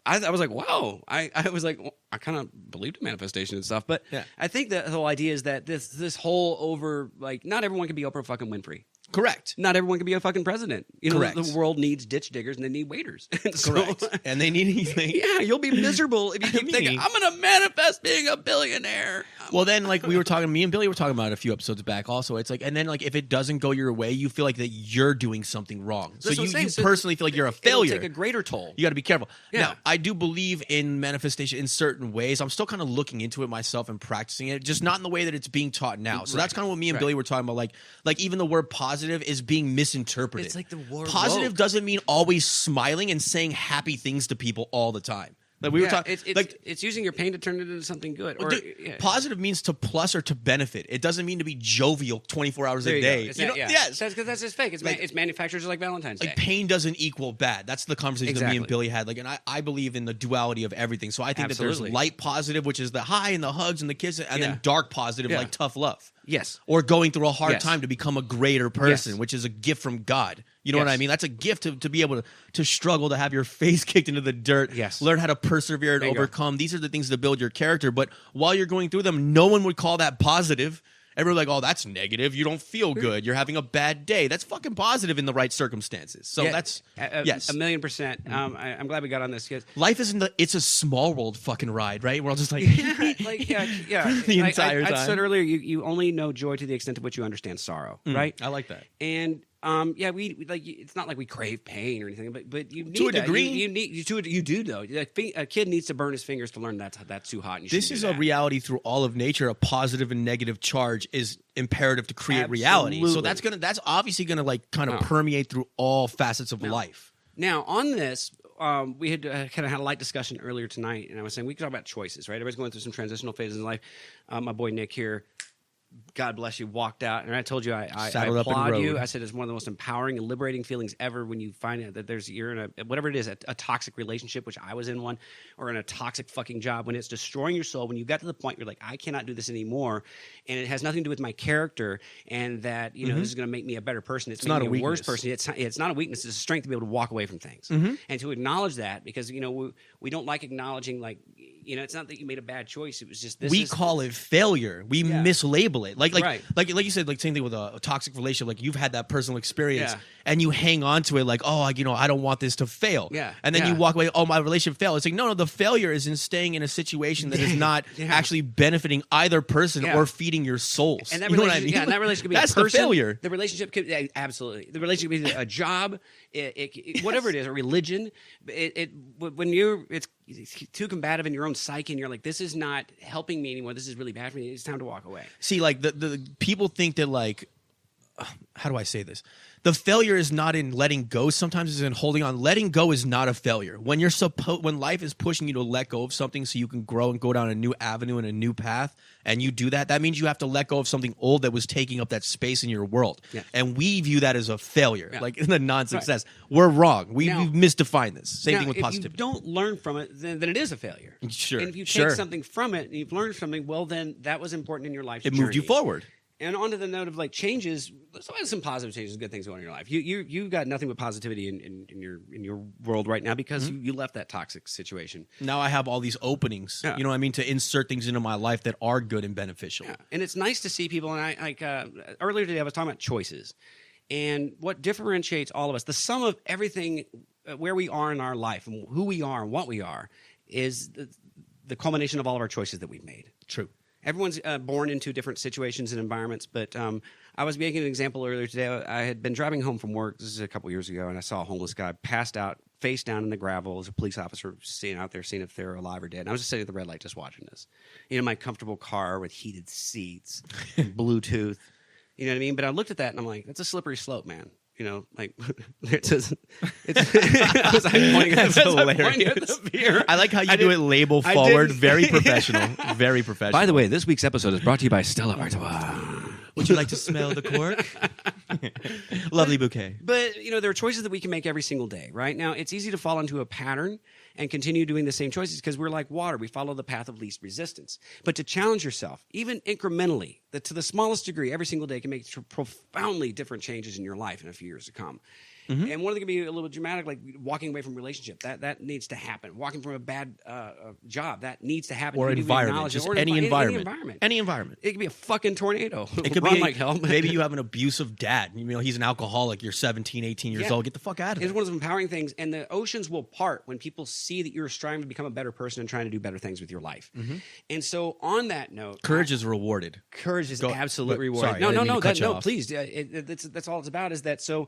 I was like, wow. I was like, well, I kind of believed in manifestation and stuff. But I think the whole idea is that this whole over, like, not everyone can be Oprah fucking Winfrey. Correct. Not everyone can be a fucking president. Correct. The world needs ditch diggers and they need waiters. Correct. And they need anything. Yeah, you'll be miserable if you keep thinking, I'm going to manifest being a billionaire. Well, then, like me and Billy were talking about it a few episodes back also. It's like, and then like if it doesn't go your way, you feel like that you're doing something wrong. So That's what I'm saying. you personally feel like you're a failure. It'll take a greater toll. You got to be careful. Yeah. Now, I do believe in manifestation in certain ways. I'm still kind of looking into it myself and practicing it, just not in the way that it's being taught now. So that's kind of what me and Billy were talking about. Like even the word positive is being misinterpreted. It's like the word positive woke. doesn't mean always smiling and saying happy things to people all the time. Like we were talking, it's using your pain to turn it into something good. Or, positive means to plus or to benefit. It doesn't mean to be jovial 24 hours a day. Yes, because that's just fake. It's manufactured just like Valentines Day. Like pain doesn't equal bad. That's the conversation that me and Billy had. Like, and I believe in the duality of everything. So I think that there's light positive, which is the high and the hugs and the kisses, and then dark positive, like tough love. Yes. Or going through a hard time to become a greater person, which is a gift from God. You know what I mean? That's a gift to be able to struggle, to have your face kicked into the dirt, learn how to persevere and overcome. These are the things that build your character. But while you're going through them, no one would call that positive. Everyone's like, oh, that's negative. You don't feel good. You're having a bad day. That's fucking positive in the right circumstances. So that's, yes. 1,000,000%. I'm glad we got on this. Life isn't it's a small world fucking ride, right? We're all just like, the entire time. I said earlier, you only know joy to the extent of which you understand sorrow, right? I like that. And we like. It's not like we crave pain or anything, but you need to a that. degree. You do though. A kid needs to burn his fingers to learn that's too hot. And this is a reality through all of nature. A positive and negative charge is imperative to create reality. So that's obviously gonna like kind of permeate through all facets of life. Now on this. We had kind of had a light discussion earlier tonight, and I was saying we could talk about choices, right? Everybody's going through some transitional phases in life. My boy Nick here, God bless you, walked out, and I told you I applaud you. I said it's one of the most empowering and liberating feelings ever when you find out that you're in whatever it is, a toxic relationship, which I was in one, or in a toxic fucking job, when it's destroying your soul, when you got to the point you're like, I cannot do this anymore, and it has nothing to do with my character, and that this is going to make me a better person. It's not a worse person. It's not a weakness. It's a strength to be able to walk away from things and to acknowledge that, because we don't like acknowledging, like, it's not that you made a bad choice. It was just we call it failure. We mislabel it. Like you said, like same thing with a toxic relationship. Like you've had that personal experience and you hang on to it like, oh, I don't want this to fail. Yeah. And then you walk away, oh, my relationship failed. It's like, no, the failure is in staying in a situation that is not actually benefiting either person or feeding your souls. And that relationship, and that relationship could be That's a person. The failure. The relationship could, absolutely. The relationship could be a job, whatever it is, a religion. When it's too combative in your own psyche and you're like, this is not helping me anymore, this is really bad for me, it's time to walk away. See, like the people think that, like, how do I say this? The failure is not in letting go. Sometimes it's in holding on. Letting go is not a failure. When when life is pushing you to let go of something so you can grow and go down a new avenue and a new path, and you do that, that means you have to let go of something old that was taking up that space in your world. Yeah. And we view that as a failure, like in the non-success. Right. We're wrong. We've misdefined this. Same thing with positivity. If you don't learn from it, then it is a failure. Sure. And if you take something from it and you've learned something, well, then that was important in your life. It moved you forward. And onto the note of like changes, let's have some positive changes, good things going on in your life. You got nothing but positivity in your world right now because you left that toxic situation. Now I have all these openings, you know what I mean, to insert things into my life that are good and beneficial. Yeah. And it's nice to see people. And I like earlier today I was talking about choices, and what differentiates all of us, the sum of everything, where we are in our life and who we are and what we are, is the culmination of all of our choices that we've made. True. everyone's born into different situations and environments. But I was making an example earlier today. I had been driving home from work. This is a couple years ago, and I saw a homeless guy passed out, face down in the gravel. As a police officer seeing out there, seeing if they're alive or dead. And I was just sitting at the red light, just watching this. You know, my comfortable car with heated seats, and Bluetooth. You know what I mean? But I looked at that and I'm like, that's a slippery slope, man. You know, like it's I was like pointing at the beer. I like how you do it label forward. Very professional. Very professional. By the way, this week's episode is brought to you by Stella Artois. Would you like to smell the cork? Lovely bouquet. But, you know, there are choices that we can make every single day, right? Now, it's easy to fall into a pattern and continue doing the same choices because we're like water. We follow the path of least resistance. But to challenge yourself, even incrementally, to the smallest degree, every single day can make profoundly different changes in your life in a few years to come. Mm-hmm. And one of them can be a little bit dramatic, like walking away from a relationship. That needs to happen. Walking from a bad job, that needs to happen. Or environment, just any environment. Any environment. It could be a fucking tornado. It could be like hell. Maybe you have an abusive dad. You know, he's an alcoholic. You're 17, 18 years old. Get the fuck out of it. It's one of those empowering things. And the oceans will part when people see that you're striving to become a better person and trying to do better things with your life. Mm-hmm. And so on that note, courage is rewarded. Courage is absolutely rewarded. Sorry, no, please. That's all it's about is that so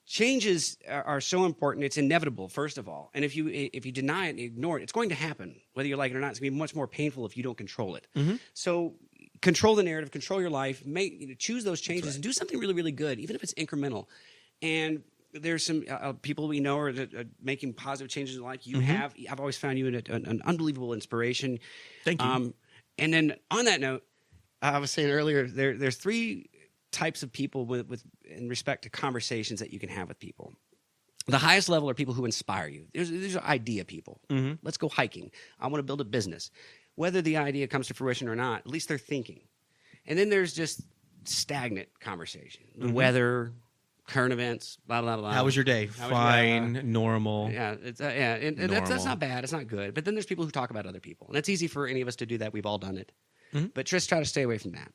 changes are so important. It's inevitable, first of all. And if you deny it and ignore it, it's going to happen, whether you like it or not. It's going to be much more painful if you don't control it. Mm-hmm. So control the narrative, control your life, choose those changes, and do something really, really good, even if it's incremental. And there's some people we know are making positive changes in life. You have. I've always found you an unbelievable inspiration. Thank you. And then on that note, I was saying earlier, there's three types of people with in respect to conversations that you can have with people. The highest level are people who inspire you. These are idea people. Mm-hmm. Let's go hiking. I want to build a business. Whether the idea comes to fruition or not, at least they're thinking. And then there's just stagnant conversation. The weather, current events, blah, blah, blah. How was your day? Fine, normal. Yeah, and that's not bad. It's not good. But then there's people who talk about other people. And it's easy for any of us to do that. We've all done it. Mm-hmm. But just try to stay away from that.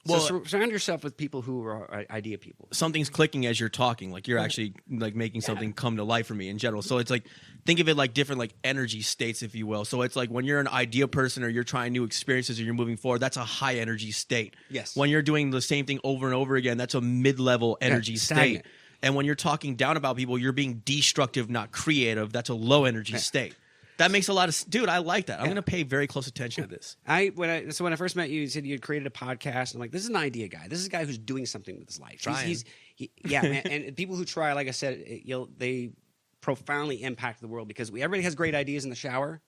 Well, so surround yourself with people who are idea people. Something's clicking as you're talking. Like you're actually like making something come to life for me in general. So it's like, think of it like different like energy states, if you will. So it's like when you're an idea person or you're trying new experiences or you're moving forward, that's a high energy state. Yes. When you're doing the same thing over and over again, that's a mid-level energy state. And when you're talking down about people, you're being destructive, not creative. That's a low energy state. That makes a lot of dude. I like that. I'm going to pay very close attention to this. When I first met you, you said you had created a podcast. I'm like, this is an idea guy. This is a guy who's doing something with his life. Man. And people who try, like I said, they profoundly impact the world because everybody has great ideas in the shower.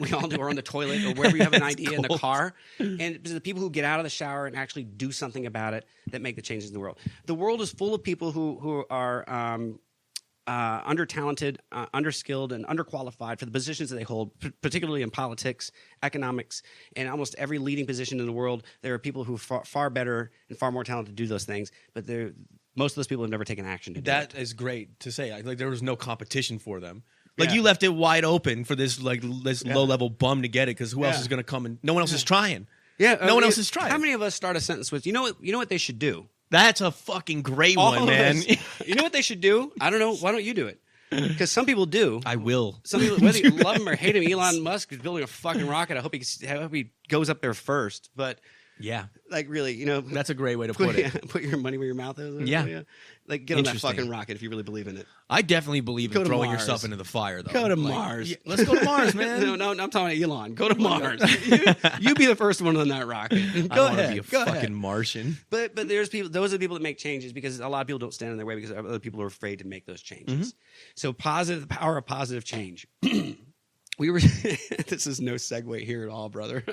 We all do, or on the toilet, or wherever you have an idea in the car. And the people who get out of the shower and actually do something about it that make the changes in the world. The world is full of people who are under-talented, under-skilled, and underqualified for the positions that they hold, particularly in politics, economics, and almost every leading position in the world. There are people who are far better and far more talented to do those things, but most of those people have never taken action to do that. That is great to say. Like there was no competition for them. Like you left it wide open for this low-level bum to get it because who else is going to come and no one else is trying. Yeah, no one else is trying. How many of us start a sentence with, you know what they should do? That's a fucking great one, man. You know what they should do? I don't know. Why don't you do it? Because some people do. I will. Some people, whether you love him or hate him, Elon Musk is building a fucking rocket. I hope he goes up there first. But yeah, like really, that's a great way to put it. Put your money where your mouth is. Yeah. Like get on that fucking rocket if you really believe in it. I definitely believe in throwing yourself into the fire, though. Go to Mars. Yeah, let's go to Mars, man. No, I'm talking about Elon. Go to Mars. you be the first one on that rocket. Go ahead. I want to be a fucking Martian. But there's people. Those are the people that make changes because a lot of people don't stand in their way because other people are afraid to make those changes. Mm-hmm. So the power of positive change. This is no segue here at all, brother.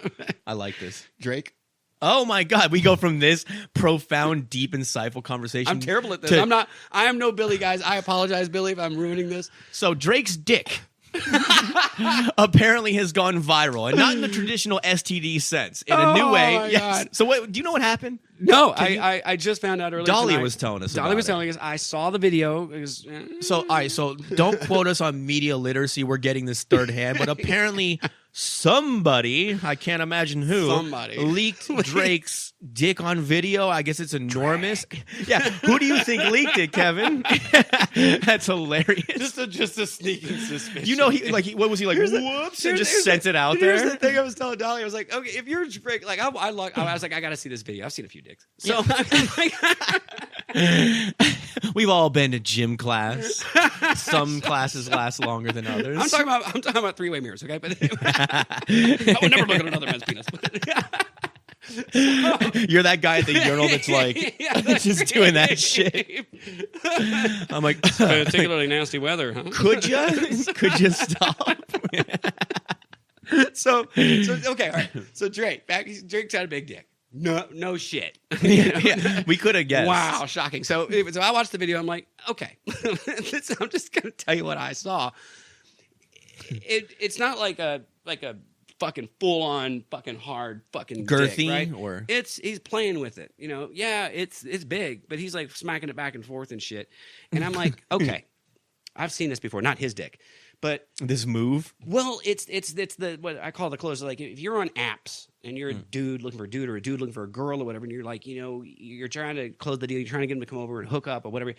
I like this. Drake. Oh my God, we go from this profound, deep, insightful conversation. I'm terrible at this. I am no Billy, guys. I apologize, Billy, if I'm ruining this. So Drake's dick apparently has gone viral, and not in the traditional STD sense, in a new way. Yes. God. So do you know what happened? No, I just found out earlier. Dahlia was telling us. Dahlia was telling us. I saw the video. So don't quote us on media literacy. We're getting this third hand, but apparently somebody, I can't imagine who, Somebody. leaked Drake's dick on video. I guess it's enormous. Yeah, who do you think leaked it, Kevin? That's hilarious. Just a sneaking suspicion. You know, what was he like? Whoops, and just sent it out Here's there. the thing I was telling Dolly. I was like, okay, if you're Drake, like I was like, I got to see this video. I've seen a few dicks. So We've all been to gym class. Some classes last longer than others. I'm talking about three-way mirrors, okay? But I would never look at another man's penis. You're that guy at the urinal that's like just doing that shit. I'm like, particularly nasty weather, huh? Could you stop? So okay, all right. So Drake's had a big dick. No shit. Yeah, we could have guessed. Wow, shocking. So I watched the video. I'm like, okay, I'm just gonna tell you what I saw. It's not like a fucking full on fucking hard fucking girthy, dick, right? Or he's playing with it. You know, yeah, it's big, but he's like smacking it back and forth and shit. And I'm like, okay, I've seen this before. Not his dick, but this move. Well, it's the what I call the close. Like if you're on apps and you're a dude looking for a dude or a dude looking for a girl or whatever, and you're like, you know, you're trying to close the deal, you're trying to get them to come over and hook up or whatever.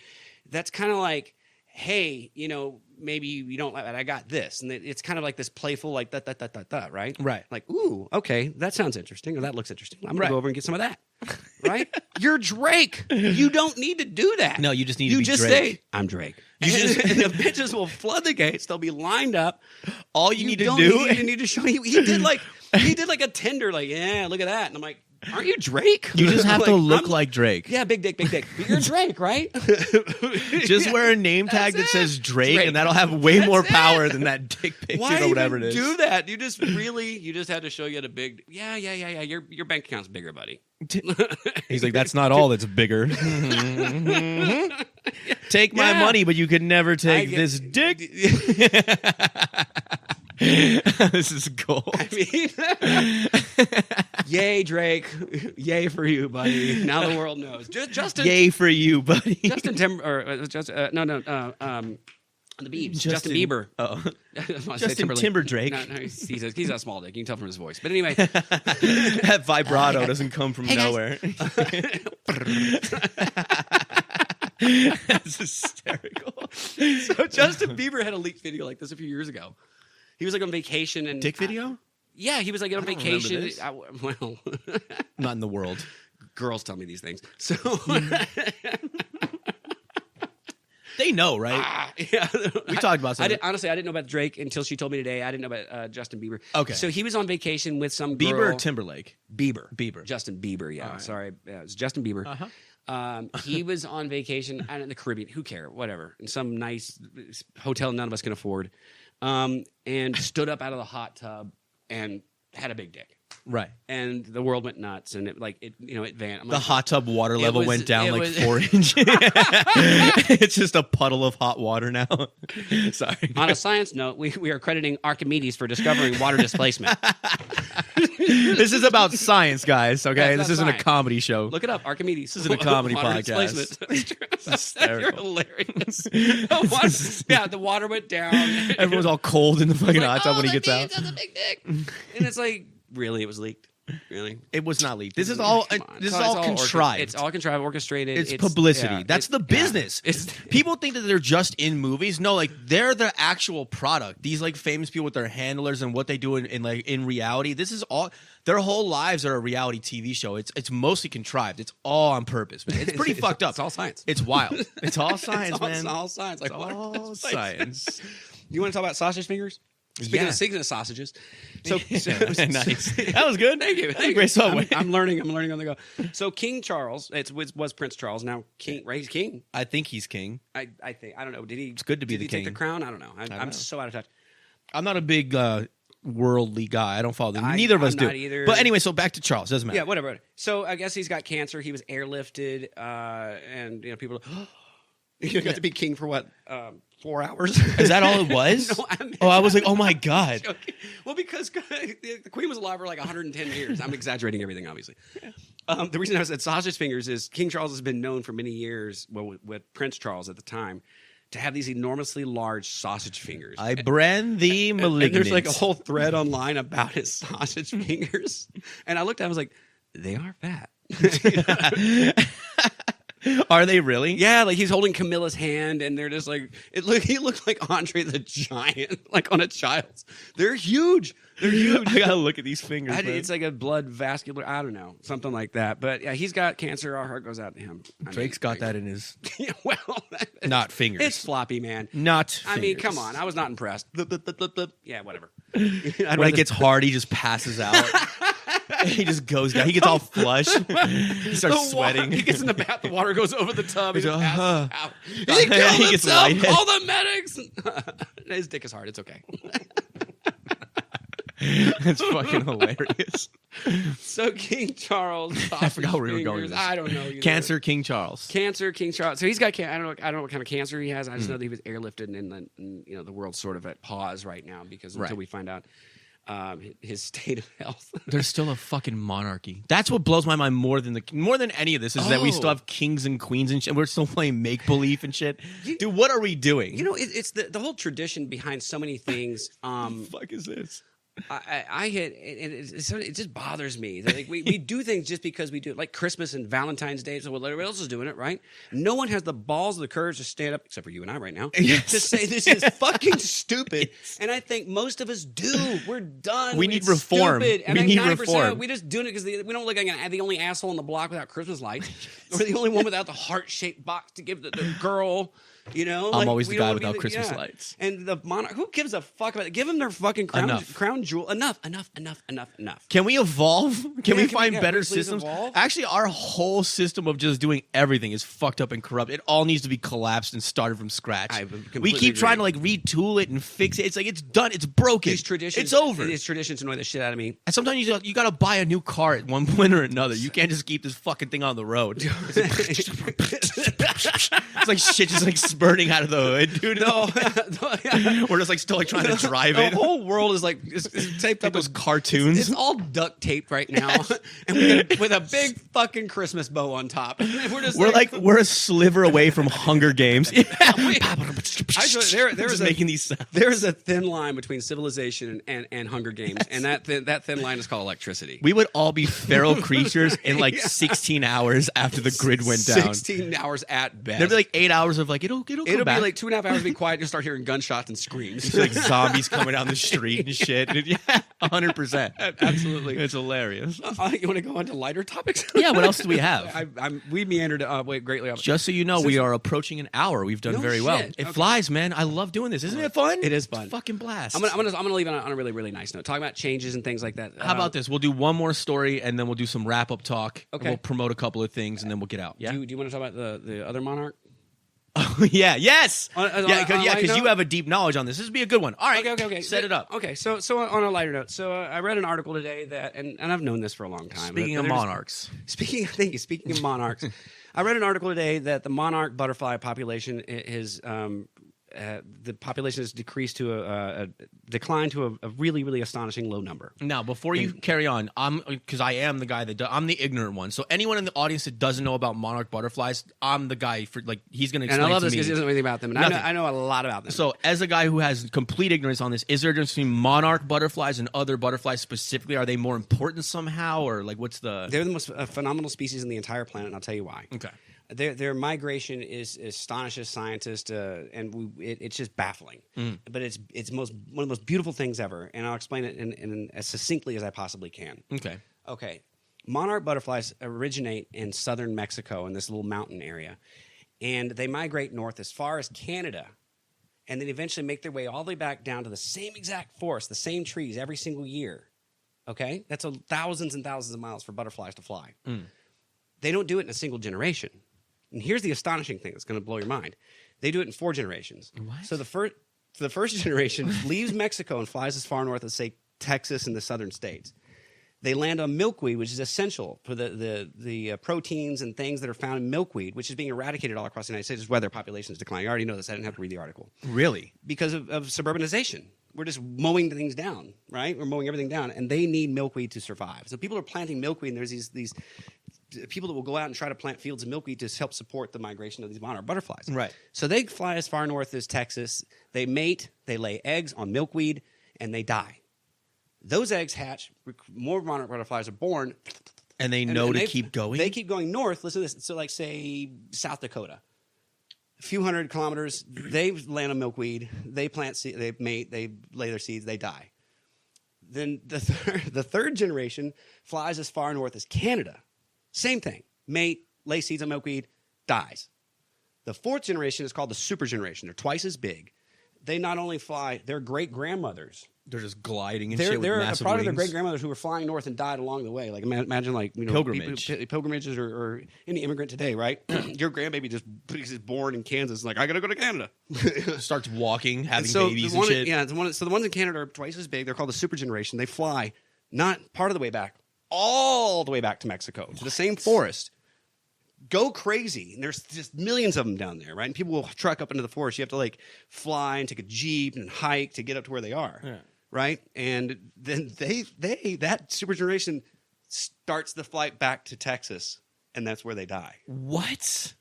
That's kind of like, hey, you know, maybe you don't like that. I got this, and it's kind of like this playful, like that, right? Right. Like, ooh, okay, that sounds interesting, or that looks interesting. I'm gonna go over and get some of that. Right? You're Drake. You don't need to do that. No, you just need to be Drake. Say, I'm Drake. And the bitches will flood the gates. They'll be lined up. All you need to do. You need to show you. He did like a Tinder. Like, yeah, look at that. And I'm like, aren't you Drake? You just have like, to look like Drake. Yeah, big dick. But you're Drake, right? Just wear a name tag that says Drake, and that'll have way more power than that dick picture Why or whatever it is. Do that? You just had to show you had a big. Yeah. Your bank account's bigger, buddy. He's like, that's not all that's bigger. Take my money, but you could never take this dick. This is gold. I mean, yay, Drake. Yay for you, buddy. Now the world knows. Justin. Yay for you, buddy. Justin the Biebs. Justin Bieber. Oh. Justin Timberlake. No, he's a small dick. You can tell from his voice. But anyway. That vibrato doesn't come from nowhere. That's hysterical. So Justin Bieber had a leaked video like this a few years ago. He was like on vacation and dick video. Yeah, he was like on vacation. Well, not in the world. Girls tell me these things. So they know, right? Yeah, we talked about something. Honestly, I didn't know about Drake until she told me today. I didn't know about Justin Bieber. Okay, so he was on vacation with some girl. Bieber or Timberlake? Bieber. Justin Bieber. Yeah, right. Sorry, it was Justin Bieber. He was on vacation out in the Caribbean. Who cares? Whatever. In some nice hotel none of us can afford. And stood up out of the hot tub and had a big dick. Right. And the world went nuts, and it vanished. The hot tub water level went down like 4 inches. It's just a puddle of hot water now. Sorry. On a science note, we are crediting Archimedes for discovering water displacement. This is about science, guys, okay? This isn't science. A comedy show. Look it up, Archimedes. This isn't a comedy water podcast. You're hilarious. Yeah, the water went down. Everyone's all cold in the fucking hot tub when he gets out. That's a big dick. And it's like, really, it was leaked. Really? It was not leaked. This is all contrived. It's all contrived, orchestrated. It's publicity. Yeah, That's the business. People think that they're just in movies. No, like they're the actual product. These like famous people with their handlers and what they do in reality. This is all their whole lives are a reality TV show. It's mostly contrived. It's all on purpose, man. It's pretty fucked up. It's all science. It's wild. It's all science, man. It's all science. Like all science. You want to talk about sausage fingers? Speaking of sausages, so nice. That was good. Thank you. Great segue. I'm learning on the go. So King Charles, was Prince Charles, now King, right? He's king. I think he's king. I think I don't know. Did he? It's good to be the king. Take the crown? I don't know. I'm so out of touch. I'm not a big worldly guy. I don't follow them. Neither of us do. Either. But anyway, so back to Charles. Doesn't matter. Yeah, whatever. So I guess he's got cancer. He was airlifted, and people. You got to be king for what? 4 hours? Is that all it was? No, I was like, oh my God. Well, because the Queen was alive for like 110 years. I'm exaggerating everything, obviously. The reason I said sausage fingers is King Charles has been known for many years, with Prince Charles at the time, to have these enormously large sausage fingers. I brand the malignant. And there's like a whole thread online about his sausage fingers. And I looked at it, I was like, they are fat. Are they really? Yeah, like he's holding Camilla's hand, and they're just like he looked like Andre the Giant, like on a child's. They're huge. They're huge. I gotta look at these fingers. It's like a blood vascular. I don't know, something like that. But yeah, he's got cancer. Our heart goes out to him. Drake's got that in his. Yeah, well, not fingers. It's floppy, man. Not. Fingers. I mean, come on. I was not impressed. Yeah, whatever. When it gets hard, he just passes out. He just goes down. He gets all flush. He starts sweating. He gets in the bath. The water goes over the tub. He just passes out. He gets lightheaded. Call the medics. His dick is hard. It's okay. It's fucking hilarious. So King Charles, I forgot where we were going with this. I don't know. Cancer King Charles. Cancer King Charles. So he's got. I don't know what kind of cancer he has. I just know that he was airlifted, and the world's sort of at pause right now because until we find out his state of health. There's still a fucking monarchy. That's what blows my mind more than any of this is that we still have kings and queens and shit. We're still playing make believe and shit. Dude, what are we doing? It's the whole tradition behind so many things. What the fuck is this? It just bothers me. Like we do things just because we do it, like Christmas and Valentines Day. So everybody else is doing it, right? No one has the balls or the courage to stand up, except for you and I right now, to say this is fucking stupid. And I think most of us do. We're done. We need reform. Stupid. And we need reform. We just doing it because we don't look like the only asshole on the block without Christmas lights, or the only one without the heart-shaped box to give the girl. I'm always the guy without Christmas lights. And the monarch, who gives a fuck about it? Give them their fucking crown jewel. Enough. Can we evolve? Can we find better systems? Evolve? Actually, our whole system of just doing everything is fucked up and corrupt. It all needs to be collapsed and started from scratch. We keep trying to retool it and fix it. It's like it's done. It's broken. These traditions. It's over. These traditions annoy the shit out of me. And sometimes you got to buy a new car at one point or another. You can't just keep this fucking thing on the road. It's like shit just spurting out of the hood, dude. No, we're just still trying to drive it. The whole world is it's taped up those cartoons. It's all duct taped right now, and with a big fucking Christmas bow on top. We're a sliver away from Hunger Games. There's making these sounds. There's a thin line between civilization and Hunger Games, and that thin line is called electricity. We would all be feral creatures in 16 hours after the grid went down. 16 hours at best. There'd be 8 hours of it'll come back. Be 2.5 hours to be quiet and start hearing gunshots and screams. It's zombies coming down the street and shit. Yeah, 100%. Absolutely. It's hilarious. You want to go on to lighter topics? Yeah, what else do we have? We meandered greatly. Just so you know, we are approaching an hour. We've done very well. It flies, man. I love doing this. Isn't it fun? It is fun. It's fucking blast. I'm gonna leave it on a really, really nice note. Talking about changes and things like that. How about this? We'll do one more story and then we'll do some wrap-up talk. Okay. We'll promote a couple of things and then we'll get out. Yeah? Do you want to talk about the other monarch? Oh, yeah. Yes. Because you have a deep knowledge on this. This would be a good one. All right. Okay. Set it up. Okay. So on a lighter note, I read an article today that, and I've known this for a long time. Speaking of monarchs. Speaking of monarchs, I read an article today that the monarch butterfly population is the population has decreased to a decline to a really, really astonishing low number. Now, before you carry on, because I am the guy I'm the ignorant one. So anyone in the audience that doesn't know about monarch butterflies, I'm the guy for he's going to explain. And I love to this me. because he doesn't know anything about them. And I know a lot about them. So as a guy who has complete ignorance on this, is there a difference between monarch butterflies and other butterflies specifically? Are they more important somehow, or what's the? They're the most phenomenal species in the entire planet, and I'll tell you why. Okay. Their migration astonishes scientists, and it's just baffling. But it's one of the most beautiful things ever, and I'll explain it in as succinctly as I possibly can. Okay. Monarch butterflies originate in southern Mexico in this little mountain area, and they migrate north as far as Canada, and then eventually make their way all the way back down to the same exact forest, the same trees every single year. Okay, that's thousands and thousands of miles for butterflies to fly. They don't do it in a single generation. And here's the astonishing thing that's going to blow your mind. They do it in 4 generations. What? So the first generation leaves Mexico and flies as far north as, say, Texas and the southern states. They land on milkweed, which is essential for the proteins and things that are found in milkweed, which is being eradicated all across the United States. Is why their population is declining. I already know this. I didn't have to read the article. Really? Because of suburbanization. We're just mowing things down, right? We're mowing everything down, and they need milkweed to survive. So people are planting milkweed, and there's these people that will go out and try to plant fields of milkweed to help support the migration of these monarch butterflies. Right. So they fly as far north as Texas. They mate, they lay eggs on milkweed, and they die. Those eggs hatch, more monarch butterflies are born. And they know to keep going? They keep going north. Listen to this. So like, say, South Dakota. A few hundred kilometers, they land on milkweed, they plant seed, they mate, they lay their seeds, they die. Then the third generation flies as far north as Canada. Same thing. Mate, lay seeds on milkweed, dies. The fourth generation is called the super generation. They're twice as big. They not only fly, their great-grandmothers. They're just gliding and shit with They're massive a product of their wings. great-grandmothers who were flying north and died along the way. Like imagine like pilgrimages or any immigrant today, right? Your grandbaby just is born in Kansas, like I gotta go to Canada. Starts walking, having so babies and shit. Yeah, so the ones in Canada are twice as big. They're called the super generation. They fly not part of the way back, all the way back to Mexico to the same forest. Go crazy. And there's just millions of them down there, right? And people will truck up into the forest. You have to like fly and take a Jeep and hike to get up to where they are. Yeah. Right? And then that super generation starts the flight back to Texas, and that's where they die. What?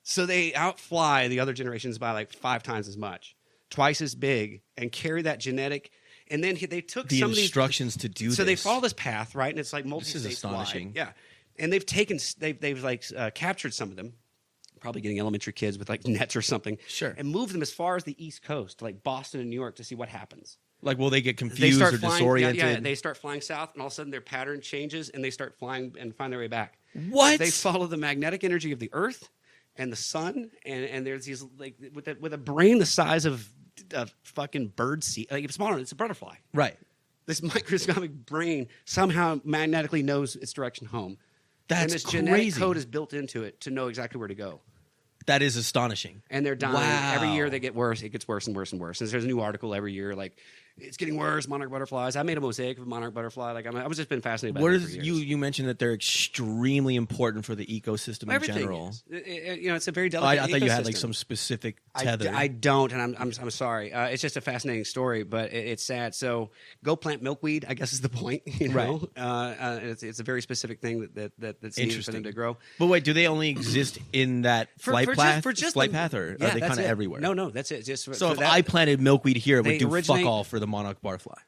So they outfly the other generations by like 5 times as much, twice as big, and carry that genetic. And then they took the some of these instructions to do this. So they follow this path, right? And it's like This multi-state is astonishing. Yeah. And they've captured some of them, probably getting elementary kids with like nets or something. Sure. And moved them as far as the East Coast, like Boston and New York, to see what happens. Like, will they get confused or disoriented? Yeah, they start flying south, and all of a sudden their pattern changes, and they start flying and find their way back. What? They follow the magnetic energy of the Earth and the sun, and there's these like with a brain the size of fucking bird seed. Like it's smaller, it's a butterfly. Right. This microscopic brain somehow magnetically knows its direction home. That's and this crazy. genetic code is built into it to know exactly where to go. That is astonishing. And they're dying. Wow. Every year they get worse. It gets worse and worse and worse. And there's a new article every year, like, it's getting worse, monarch butterflies. I made a mosaic of a monarch butterfly. Like, I was just been fascinated by it for years. You mentioned that they're extremely important for the ecosystem in general. It's a very delicate I thought you had like ecosystem. some specific tether. I don't, and I'm sorry. It's just a fascinating story, but it's sad. So go plant milkweed, I guess is the point. Right. It's a very specific thing that's needed for them to grow. But wait, do they only exist in that flight path, or are they kind of everywhere? No, that's it. So if I planted milkweed here, it would do fuck all for the monarch butterfly.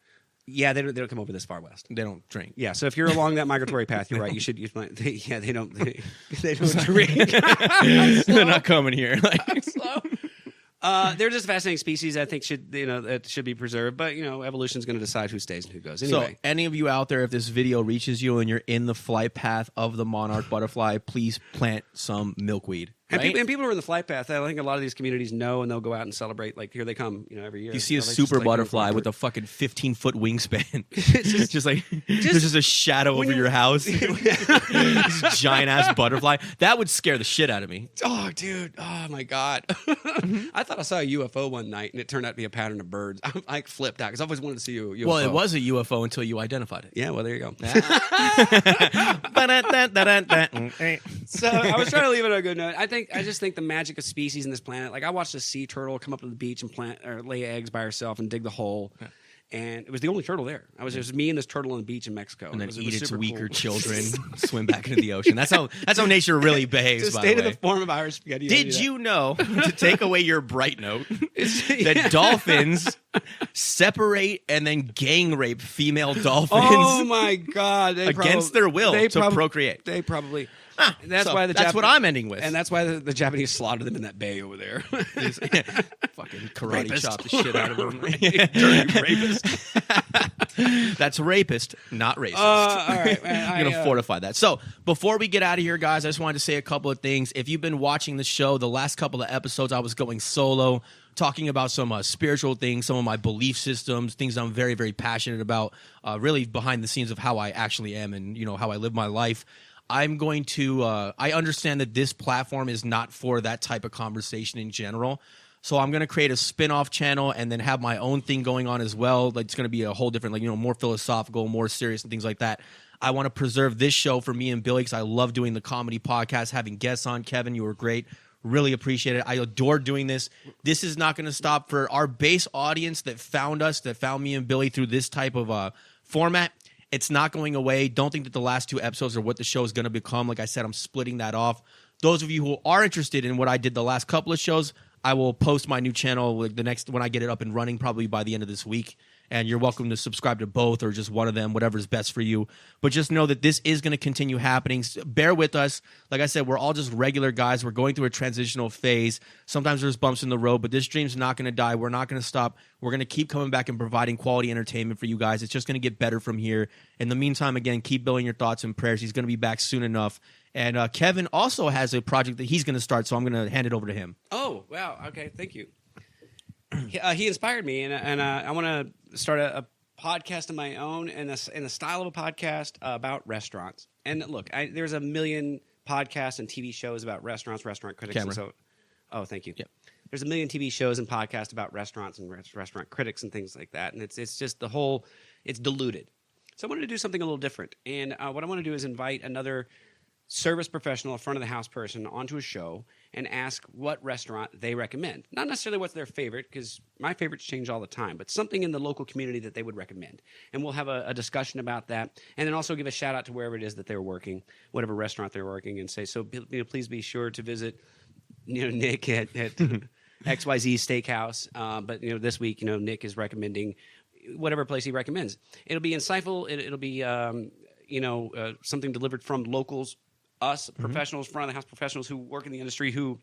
Yeah, they don't come over this far west. They don't drink. Yeah, so if you're along that migratory path, you're right. You should use my. They don't drink. They're not coming here. They're just a fascinating species. I think that should be preserved. But evolution's going to decide who stays and who goes. Anyway, so any of you out there, if this video reaches you and you're in the flight path of the monarch butterfly, please plant some milkweed. Right? And people who are in the flight path, I think a lot of these communities know, and they'll go out and celebrate. Like, here they come, every year. You see a super butterfly with a fucking 15-foot wingspan. It's just there's just a shadow over your house. This giant-ass butterfly. That would scare the shit out of me. Oh, dude. Oh, my God. I thought I saw a UFO one night, and it turned out to be a pattern of birds. I flipped out, because I always wanted to see a UFO. Well, it was a UFO until you identified it. Yeah, well, there you go. So I was trying to leave it on a good note. I just think the magic of species in this planet. Like, I watched a sea turtle come up to the beach and plant or lay eggs by herself and dig the hole. Yeah. And it was the only turtle there. It was me and this turtle on the beach in Mexico. And then it eat its weaker cool. children, swim back into the ocean. That's how nature really behaves. It's a by state the way. of the form of Irish spaghetti. Did you know, to take away your bright note, that dolphins separate and then gang rape female dolphins? Oh my God! Against their will to procreate. They probably. That's what I'm ending with. And that's why the Japanese slaughtered them in that bay over there. Fucking karate Rapist. chop the shit out of them. Dirty rapist. That's rapist, not racist. All right, man. I'm going to fortify that. So before we get out of here, guys, I just wanted to say a couple of things. If you've been watching the show, the last couple of episodes, I was going solo, talking about some spiritual things, some of my belief systems, things I'm very, very passionate about, really behind the scenes of how I actually am and, how I live my life. I'm going to I understand that this platform is not for that type of conversation in general. So I'm going to create a spin-off channel and then have my own thing going on as well. Like, it's going to be a whole different, more philosophical, more serious and things like that. I want to preserve this show for me and Billy because I love doing the comedy podcast, having guests on. Kevin, you were great. Really appreciate it. I adore doing this. This is not going to stop for our base audience that found us, that found me and Billy through this type of format. It's not going away. Don't think that the last 2 episodes are what the show is going to become. Like I said, I'm splitting that off. Those of you who are interested in what I did the last couple of shows, I will post my new channel like the next when I get it up and running, probably by the end of this week. And you're welcome to subscribe to both or just one of them, whatever's best for you. But just know that this is going to continue happening. Bear with us. Like I said, we're all just regular guys. We're going through a transitional phase. Sometimes there's bumps in the road, but this dream's not going to die. We're not going to stop. We're going to keep coming back and providing quality entertainment for you guys. It's just going to get better from here. In the meantime, again, keep building your thoughts and prayers. He's going to be back soon enough. And Kevin also has a project that he's going to start, so I'm going to hand it over to him. Oh, wow. Okay, thank you. He inspired me, and I want to start a podcast of my own in the style of a podcast about restaurants. And look, there's a million podcasts and TV shows about restaurants, restaurant critics. Camera. And so, oh, thank you. Yep. There's a million TV shows and podcasts about restaurants and restaurant critics and things like that. And it's just it's diluted. So I wanted to do something a little different. And what I want to do is invite another service professional, a front of the house person, onto a show and ask what restaurant they recommend. Not necessarily what's their favorite, because my favorites change all the time, but something in the local community that they would recommend. And we'll have a discussion about that, and then also give a shout out to wherever it is that they're working, whatever restaurant they're working, and say, so please be sure to visit Nick at XYZ Steakhouse. But this week, Nick is recommending whatever place he recommends. It'll be insightful. It'll be something delivered from locals, us professionals, front of the house professionals who work in the industry, who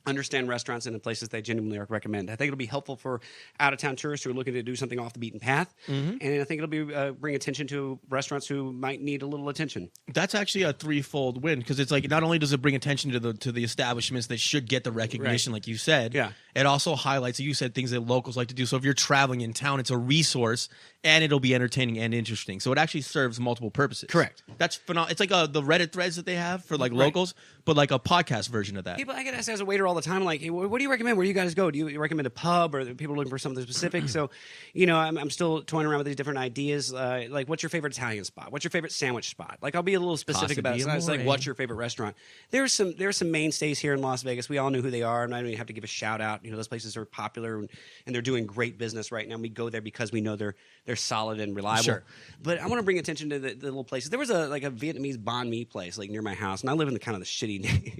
understand restaurants and the places they genuinely recommend. I think it'll be helpful for out-of-town tourists who are looking to do something off the beaten path. And I think it'll be bring attention to restaurants who might need a little attention. That's actually a threefold win, because it's like not only does it bring attention to the establishments that should get the recognition, like you said, it also highlights, you said, things that locals like to do. So if you're traveling in town, it's a resource, and it'll be entertaining and interesting. So it actually serves multiple purposes. Correct. That's phenomenal. It's like the Reddit threads that they have for like locals, but like a podcast version of that. People, I get asked as a waiter all the time, like, hey, what do you recommend? Where do you guys go? Do you recommend a pub, or are people looking for something specific? So, I'm still toying around with these different ideas. Like, what's your favorite Italian spot? What's your favorite sandwich spot? Like, I'll be a little specific about it. So it's like, what's your favorite restaurant? There's some mainstays here in Las Vegas. We all know who they are, and I don't even have to give a shout out. Those places are popular and they're doing great business right now. And we go there because we know they're solid and reliable. Sure. But I want to bring attention to the little places. There was a Vietnamese banh mi place like near my house, and I live in the kind of the shitty.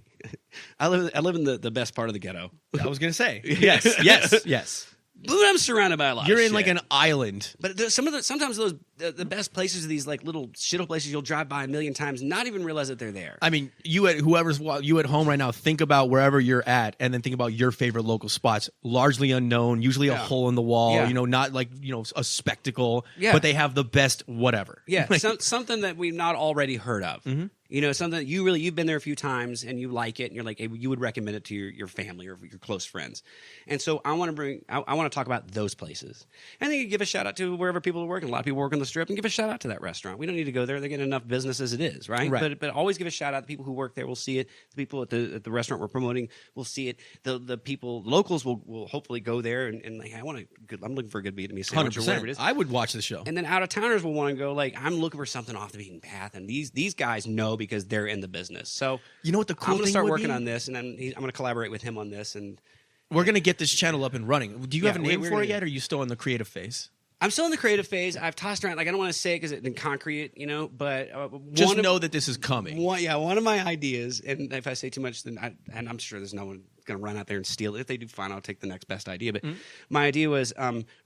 I live in the best part of the ghetto. I was gonna say yes. But I'm surrounded by a lot. You're of in shit. like an island. But sometimes those the best places are these like little shithole places you'll drive by a million times, not even realize that they're there. I mean, you at home right now, think about wherever you're at, and then think about your favorite local spots. Largely unknown, usually a hole in the wall. Not like a spectacle. Yeah. But they have the best whatever. Yeah, something that we've not already heard of. Mm-hmm. Something that you've been there a few times and you like it, and you're like, hey, you would recommend it to your family or your close friends. And so I want to talk about those places. And then you give a shout out to wherever people are working. A lot of people work on the Strip, and give a shout out to that restaurant. We don't need to go there; they're getting enough business as it is, right? But always give a shout out to people who work there. We'll see it. The people at the restaurant we're promoting will see it. The people, locals will hopefully go there and like, I'm looking for a good Vietnamese sandwich 100%. or whatever it is. I would watch the show. And then out of towners will want to go like, I'm looking for something off the beaten path, and these guys know because they're in the business. So what the cool I'm going to thing start would working be? on this, and then I'm going to collaborate with him on this, and we're going to get this channel up and running. Do you have a name for it yet, or are you still in the creative phase? I'm still in the creative phase. I've tossed around, like, I don't want to say it because it's in concrete, but just know that this is coming. One of my ideas, and if I say too much, then and I'm sure there's no one going to run out there and steal it. If they do, fine, I'll take the next best idea. But my idea was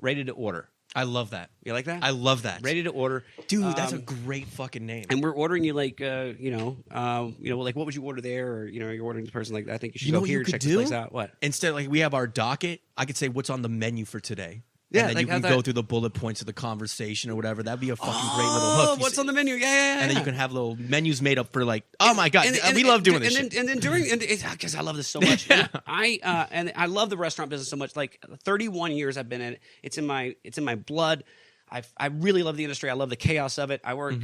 ready to order. I love that. You like that? I love that. Ready to order, dude. That's a great fucking name. And we're ordering you like, like what would you order there, or you're ordering the person like, I think you should go here and check this place out. What? Instead, like we have our docket, I could say what's on the menu for today. Yeah, and then you can go through the bullet points of the conversation or whatever. That'd be a fucking great little hook. What's on the menu? Yeah. And then you can have little menus made up for like, oh my god, we love doing this. And then because I love this so much. Yeah. And I love the restaurant business so much. Like 31 years I've been in it. It's in my blood. I really love the industry. I love the chaos of it. I work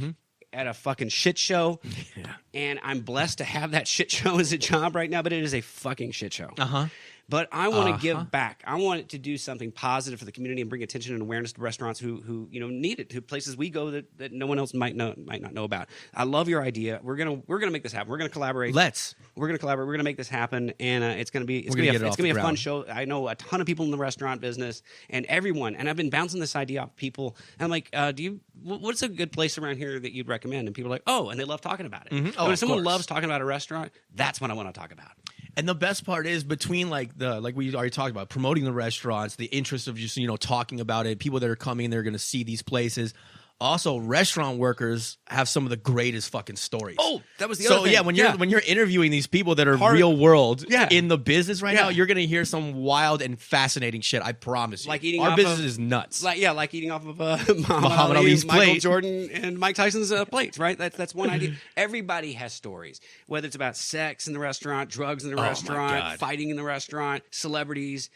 at a fucking shit show, and I'm blessed to have that shit show as a job right now. But it is a fucking shit show. but I want to give back. I want it to do something positive for the community and bring attention and awareness to restaurants who need it, to places we go that no one else might not know about. I love your idea. We're gonna make this happen. We're gonna collaborate. We're gonna collaborate. We're gonna make this happen, and it's gonna be a fun show. I know a ton of people in the restaurant business and everyone, and I've been bouncing this idea off people. And I'm like, what's a good place around here that you'd recommend? And people are like, oh, and they love talking about it. Mm-hmm. And when someone loves talking about a restaurant, that's what I want to talk about. And the best part is between like we already talked about, promoting the restaurants, the interest of just talking about it, people that are coming, they're going to see these places. Also, restaurant workers have some of the greatest fucking stories. Oh, that was the other thing. So yeah, when you're interviewing these people that are real world in the business right now, you're gonna hear some wild and fascinating shit. I promise you. Like eating our off business of, is nuts. Like eating off of Muhammad Ali's Michael plate, Jordan, and Mike Tyson's plates. Right. That's one idea. Everybody has stories, whether it's about sex in the restaurant, drugs in the restaurant, fighting in the restaurant, celebrities.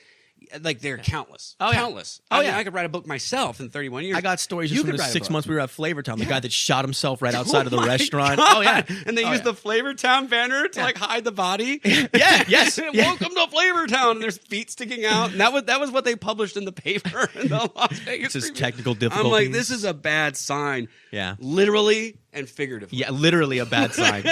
Like they're countless. Countless. I mean, I could write a book myself in 31 years. I got stories just from the 6 months we were at Flavortown. The guy that shot himself right outside of the restaurant. God. Oh yeah, and they used the Flavortown banner to like hide the body. Yes. Welcome to Flavortown, and there's feet sticking out. And that was what they published in the paper in the Las Vegas. It's just technical difficulties. I'm like, this is a bad sign. Yeah, literally and figuratively. Yeah, literally a bad sign.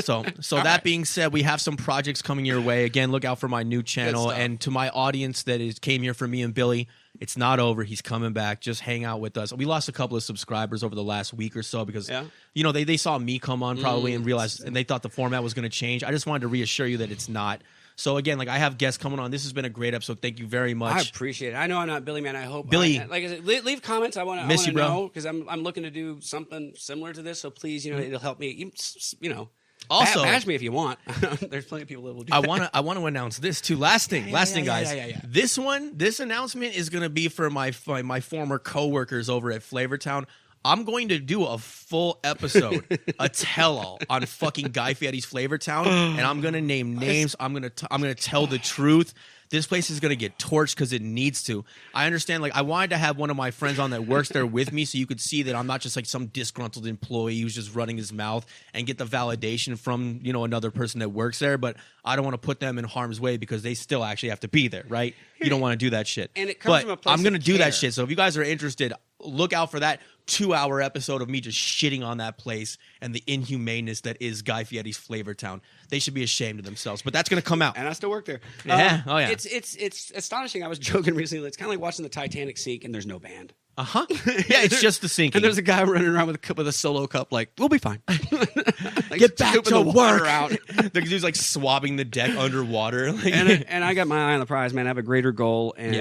So that right. being said, we have some projects coming your way. Again, look out for my new channel. And to my audience that came here for me and Billy, it's not over. He's coming back. Just hang out with us. We lost a couple of subscribers over the last week or so because, they saw me come on probably and realized, and they thought the format was going to change. I just wanted to reassure you that it's not. So again, like I have guests coming on. This has been a great episode. Thank you very much. I appreciate it. I know I'm not Billy, man. I hope Billy. Like I said, leave comments. I want to know because I'm looking to do something similar to this. So please, it'll help me. Also, bash me if you want. There's plenty of people that will do that. I want to announce this too. Last thing, guys. Yeah. This announcement is going to be for my former coworkers over at Flavortown. I'm going to do a full episode, a tell-all on fucking Guy Fieri's Flavortown, and I'm going to name names. I'm going to tell the truth. This place is going to get torched because it needs to. I understand. Like, I wanted to have one of my friends on that works there with me so you could see that I'm not just like some disgruntled employee who's just running his mouth and get the validation from, another person that works there. But I don't want to put them in harm's way because they still actually have to be there, right? You don't want to do that shit. And it comes from a place I'm going to of do care. that shit. So if you guys are interested, look out for that 2-hour episode of me just shitting on that place and the inhumaneness that is Guy Fieri's Flavortown. They should be ashamed of themselves, but that's going to come out. And I still work there. Yeah. It's astonishing. I was joking recently. It's kind of like watching the Titanic sink and there's no band. Yeah, it's just the sinking. And there's a guy running around with a solo cup like, we'll be fine. Like, get back to work. Out. The dude's like swabbing the deck underwater. And I got my eye on the prize, man. I have a greater goal, and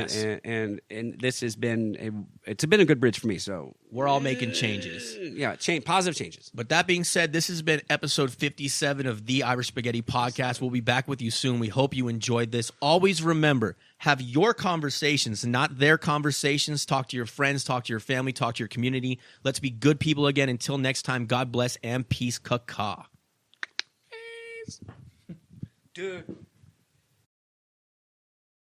this has been a good bridge for me. So we're all making changes. Yeah, positive changes. But that being said, this has been episode 57 of the Irish Spaghetti Podcast. We'll be back with you soon. We hope you enjoyed this. Always remember, have your conversations, not their conversations. Talk to your friends, talk to your family, talk to your community. Let's be good people again. Until next time, God bless and peace. Caw. Dude.